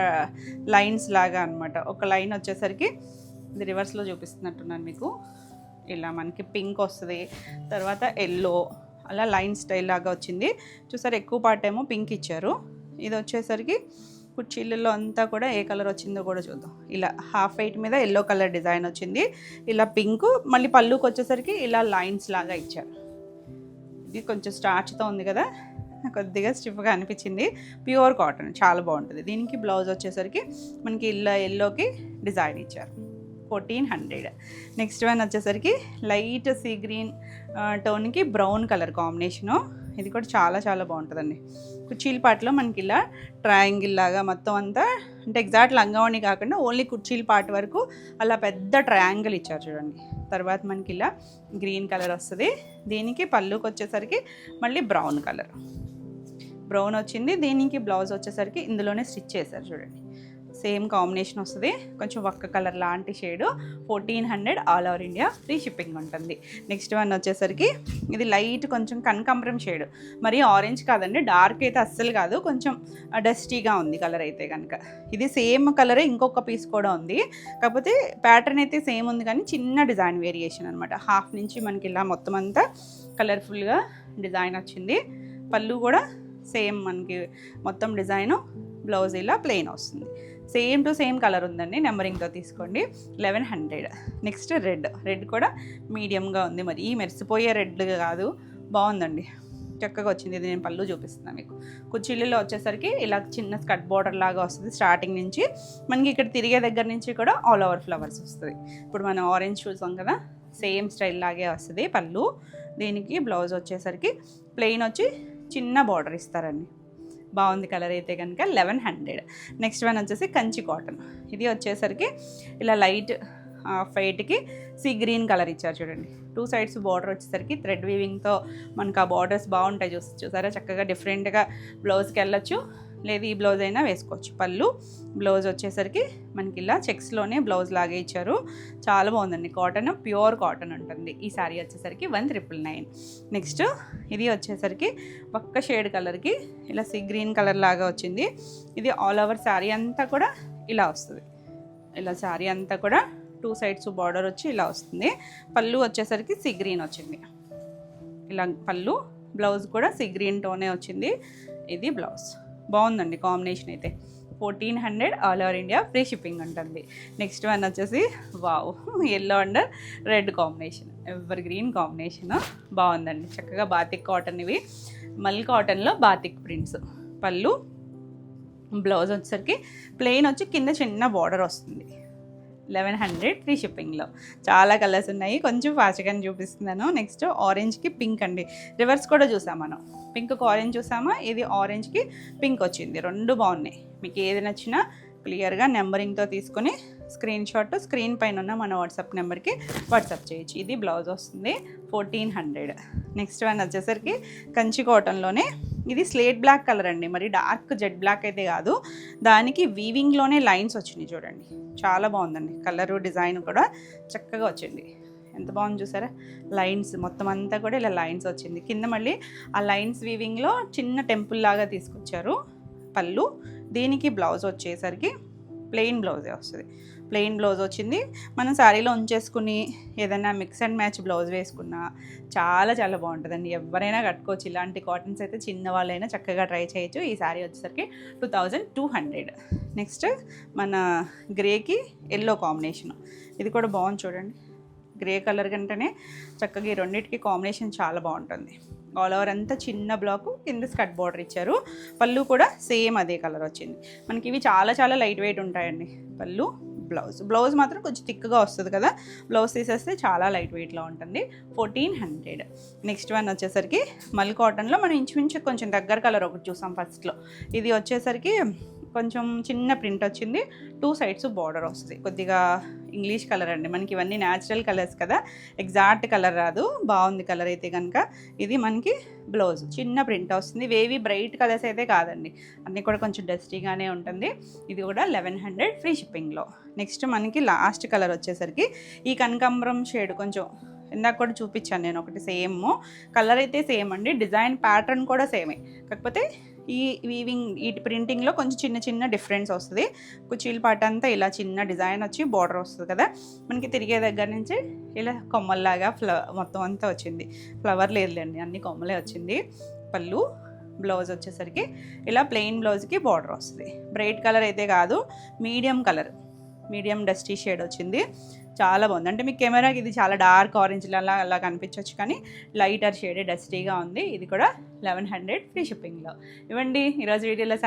లైన్స్ లాగా అనమాట. ఒక లైన్ వచ్చేసరికి ఇది రివర్స్లో చూపిస్తున్నట్టున్నాను మీకు. ఇలా మనకి పింక్ వస్తుంది, తర్వాత ఎల్లో, అలా లైన్ స్టైల్ లాగా వచ్చింది చూసారు. ఎక్కువ పార్ట్ ఏమో పింక్ ఇచ్చారు. ఇది వచ్చేసరికి కుర్చీలలో అంతా కూడా ఏ కలర్ వచ్చిందో కూడా చూద్దాం. ఇలా హాఫ్ వైట్ మీద ఎల్లో కలర్ డిజైన్ వచ్చింది. ఇలా పింక్, మళ్ళీ పళ్ళుకి వచ్చేసరికి ఇలా లైన్స్ లాగా ఇచ్చారు. ఇది కొంచెం స్టార్చ్తో ఉంది కదా, కొద్దిగా స్టిఫ్గా అనిపించింది. ప్యూర్ కాటన్ చాలా బాగుంటుంది. దీనికి బ్లౌజ్ వచ్చేసరికి మనకి ఇలా ఎల్లోకి డిజైన్ ఇచ్చారు. 1400. నెక్స్ట్ వన్ వచ్చేసరికి లైట్ సీ గ్రీన్ టోన్కి బ్రౌన్ కలర్ కాంబినేషను. ఇది కూడా చాలా చాలా బాగుంటుందండి. కుర్చీల పాటలో మనకి ఇలా ట్రయాంగిల్ లాగా మొత్తం అంతా, అంటే ఎగ్జాక్ట్ లంగావణి కాకుండా ఓన్లీ కుర్చీల పాట వరకు అలా పెద్ద ట్రయాంగిల్ ఇచ్చారు చూడండి. తర్వాత మనకి ఇలా గ్రీన్ కలర్ వస్తుంది. దీనికి పళ్ళుకి వచ్చేసరికి మళ్ళీ బ్రౌన్ కలర్ వచ్చింది. దీనికి బ్లౌజ్ వచ్చేసరికి ఇందులోనే స్టిచ్ చేశారు చూడండి. సేమ్ కాంబినేషన్ వస్తుంది, కొంచెం ఒక్క కలర్ లాంటి shade. 1400 all over India free shipping ఉంటుంది. నెక్స్ట్ వన్ వచ్చేసరికి ఇది లైట్ కొంచెం కనకాంబరం షేడ్, మరి ఆరెంజ్ కాదండి, డార్క్ అయితే అస్సలు కాదు, కొంచెం డస్టీగా ఉంది కలర్ అయితే కనుక. ఇది సేమ్ కలరే ఇంకొక పీస్ కూడా ఉంది, కాకపోతే ప్యాటర్న్ అయితే సేమ్ ఉంది కానీ చిన్న డిజైన్ వేరియేషన్ అనమాట. హాఫ్ నుంచి మనకి ఇలా మొత్తం అంతా కలర్ఫుల్గా డిజైన్ వచ్చింది. పళ్ళు కూడా సేమ్ మనకి మొత్తం డిజైను. బ్లౌజ్ ఇలా ప్లెయిన్ వస్తుంది. సేమ్ టు సేమ్ కలర్ ఉందండి, నెంబరింగ్తో తీసుకోండి. 1100. నెక్స్ట్ రెడ్ కూడా మీడియంగా ఉంది, మరి ఈ మెరిసిపోయే రెడ్ కాదు, బాగుందండి. చక్కగా వచ్చింది. ఇది నేను పళ్ళు చూపిస్తున్నాను మీకు. కుచ్చిళ్ళలో వచ్చేసరికి ఇలా చిన్న స్కర్ట్ బార్డర్ లాగా వస్తుంది స్టార్టింగ్ నుంచి. మనకి ఇక్కడ తిరిగే దగ్గర నుంచి కూడా ఆల్ ఓవర్ ఫ్లవర్స్ వస్తుంది. ఇప్పుడు మనం ఆరెంజ్ చూసాం కదా, సేమ్ స్టైల్ లాగే వస్తుంది పళ్ళు. దీనికి బ్లౌజ్ వచ్చేసరికి ప్లెయిన్ వచ్చి చిన్న బార్డర్ ఇస్తారండి. బాగుంది కలర్ అయితే కనుక 1100. నెక్స్ట్ వన్ వచ్చేసి కంచి కాటన్. ఇది వచ్చేసరికి ఇలా లైట్ వైట్కి సీ గ్రీన్ కలర్ ఇచ్చారు చూడండి. 2 సైడ్స్ బార్డర్ వచ్చేసరికి థ్రెడ్ వీవింగ్తో మనకు ఆ బార్డర్స్ బాగుంటాయి. చూసారా చక్కగా డిఫరెంట్గా బ్లౌజ్కి వెళ్ళొచ్చు, లేదు ఈ బ్లౌజ్ అయినా వేసుకోవచ్చు. పళ్ళు బ్లౌజ్ వచ్చేసరికి మనకి ఇలా చెక్స్లోనే బ్లౌజ్ లాగే ఇచ్చారు. చాలా బాగుందండి. కాటన్, ప్యూర్ కాటన్ ఉంటుంది. ఈ శారీ వచ్చేసరికి 1999. నెక్స్ట్ ఇది వచ్చేసరికి ఒక్క షేడ్ కలర్కి ఇలా సీ గ్రీన్ కలర్ లాగా వచ్చింది. ఇది ఆల్ ఓవర్ శారీ అంతా కూడా ఇలా వస్తుంది. ఇలా శారీ అంతా కూడా 2 సైడ్స్ బార్డర్ వచ్చి ఇలా వస్తుంది. పళ్ళు వచ్చేసరికి సీ గ్రీన్ వచ్చింది. ఇలా పళ్ళు, బ్లౌజ్ కూడా సీ గ్రీన్ టోనే వచ్చింది. ఇది బ్లౌజ్. బాగుందండి కాంబినేషన్ అయితే. 1400 all over India, free shipping ఉంటుంది. నెక్స్ట్ వన్ వచ్చేసి wow, yellow and red combination, ever green combination. బాగుందండి. చక్కగా బాతిక్ కాటన్. ఇవి మల్ కాటన్లో బాతిక్ ప్రింట్స్. పళ్ళు, బ్లౌజ్ వచ్చేసరికి ప్లెయిన్ వచ్చి కింద చిన్న బార్డర్ వస్తుంది. 1100 ఫ్రీ షిప్పింగ్లో. చాలా కలర్స్ ఉన్నాయి, కొంచెం ఫాస్ట్గా చూపిస్తున్నాను. నెక్స్ట్ ఆరెంజ్కి పింక్ అండి. రివర్స్ కూడా చూసాం మనం. పింక్కి ఆరెంజ్ చూసామా, ఇది ఆరెంజ్కి పింక్ వచ్చింది. 2 బాగున్నాయి. మీకు ఏది నచ్చినా క్లియర్గా నెంబరింగ్తో తీసుకొని స్క్రీన్ షాట్ స్క్రీన్ పైన ఉన్న మన వాట్సాప్ నెంబర్కి వాట్సాప్ చేయొచ్చు. ఇది బ్లౌజ్ వస్తుంది 1400. నెక్స్ట్ వన్ వచ్చేసరికి కంచి కాటన్లోనే. ఇది స్లేట్ బ్లాక్ కలర్ అండి, మరి డార్క్ జెడ్ బ్లాక్ అయితే కాదు. దానికి వీవింగ్లోనే లైన్స్ వచ్చినాయి చూడండి. చాలా బాగుందండి. కలరు డిజైన్ కూడా చక్కగా వచ్చింది. ఎంత బాగుంది చూసారా. లైన్స్ మొత్తం అంతా కూడా ఇలా లైన్స్ వచ్చింది. కింద మళ్ళీ ఆ లైన్స్ వీవింగ్లో చిన్న టెంపుల్ లాగా తీసుకొచ్చారు. పళ్ళు, దీనికి బ్లౌజ్ వచ్చేసరికి ప్లెయిన్ బ్లౌజే వస్తుంది. ప్లెయిన్ బ్లౌజ్ వచ్చింది. మనం శారీలో ఉంచేసుకుని ఏదైనా మిక్స్ అండ్ మ్యాచ్ బ్లౌజ్ వేసుకున్నా చాలా చాలా బాగుంటుందండి. ఎవరైనా కట్టుకోవచ్చు. ఇలాంటి కాటన్స్ అయితే చిన్న వాళ్ళైనా చక్కగా ట్రై చేయొచ్చు. ఈ శారీ వచ్చేసరికి 2200. నెక్స్ట్ మన గ్రేకి ఎల్లో కాంబినేషన్. ఇది కూడా బాగుంది చూడండి. గ్రే కలర్ కంటేనే చక్కగా ఈ రెండింటికి కాంబినేషన్ చాలా బాగుంటుంది. ఆల్ ఓవర్ అంతా చిన్న బ్లాకు, కింద స్కర్ట్ బార్డర్ ఇచ్చారు. పళ్ళు కూడా సేమ్ అదే కలర్ వచ్చింది. మనకి ఇవి చాలా చాలా లైట్ వెయిట్ ఉంటాయండి. పళ్ళు, బ్లౌజ్ మాత్రం కొంచెం థిక్గా వస్తుంది కదా. బ్లౌజ్ తీసేస్తే చాలా లైట్ వెయిట్లో ఉంటుంది. 1400. నెక్స్ట్ వన్ వచ్చేసరికి మల్ కాటన్లో మనం ఇంచుమించు కొంచెం దగ్గర కలర్ ఒకటి చూసాం ఫస్ట్లో. ఇది వచ్చేసరికి కొంచెం చిన్న ప్రింట్ వచ్చింది. 2 సైడ్స్ బార్డర్ వస్తుంది. కొద్దిగా ఇంగ్లీష్ కలర్ అండి. మనకి ఇవన్నీ న్యాచురల్ కలర్స్ కదా, ఎగ్జాక్ట్ కలర్ రాదు. బాగుంది కలర్ అయితే కనుక. ఇది మనకి బ్లౌజ్ చిన్న ప్రింట్ వస్తుంది. వేవి బ్రైట్ కలర్స్ అయితే కాదండి, అన్నీ కూడా కొంచెం డస్టీగానే ఉంటుంది. ఇది కూడా 1100 ఫ్రీ షిప్పింగ్లో. నెక్స్ట్ మనకి లాస్ట్ కలర్ వచ్చేసరికి ఈ కనకాంబరం షేడ్. కొంచెం ఇందాక కూడా చూపించాను నేను ఒకటి. సేమ్ కలర్ అయితే సేమ్ అండి, డిజైన్ ప్యాటర్న్ కూడా సేమే. కాకపోతే ఈ వీవింగ్ ఈ ప్రింటింగ్లో కొంచెం చిన్న చిన్న డిఫరెన్స్ వస్తుంది. కుచీల పాట అంతా ఇలా చిన్న డిజైన్ వచ్చి బార్డర్ వస్తుంది కదా. మనకి తిరిగే దగ్గర నుంచి ఇలా కొమ్మల్లాగా మొత్తం అంతా వచ్చింది. ఫ్లవర్ లేదులేండి, అన్ని కొమ్మలే వచ్చింది. పళ్ళు, బ్లౌజ్ వచ్చేసరికి ఇలా ప్లెయిన్ బ్లౌజ్కి బార్డర్ వస్తుంది. బ్రైట్ కలర్ అయితే కాదు, medium colour, medium dusty shade వచ్చింది. చాలా బాగుంది. అంటే మీకు కెమెరాకి ఇది చాలా డార్క్ ఆరెంజ్ అలా కనిపించవచ్చు, కానీ లైటర్ షేడే డస్టీగా ఉంది. ఇది కూడా 1100 ఫ్రీ షిప్పింగ్లో. ఇవ్వండి ఈరోజు వీడియోలో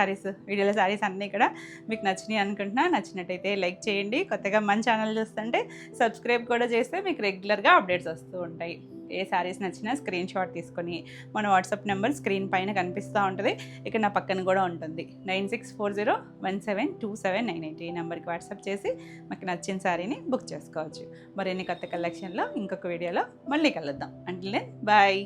శారీస్ అన్నీ కూడా మీకు నచ్చినాయి అనుకుంటున్నా. నచ్చినట్టయితే లైక్ చేయండి. కొత్తగా మన ఛానల్ చూస్తుంటే సబ్స్క్రైబ్ కూడా చేస్తే మీకు రెగ్యులర్గా అప్డేట్స్ వస్తూ ఉంటాయి. ఏ శారీస్ నచ్చినా స్క్రీన్ షాట్ తీసుకొని మన వాట్సాప్ నెంబర్ స్క్రీన్ పైన కనిపిస్తూ ఉంటుంది. ఇక్కడ నా పక్కన కూడా ఉంటుంది 9640172798. ఈ నెంబర్కి వాట్సాప్ చేసి మాకు నచ్చిన శారీని బుక్ చేసుకోవచ్చు. మరిన్ని కొత్త కలెక్షన్లో ఇంకొక వీడియోలో మళ్ళీ కలుద్దాం. Until then bye.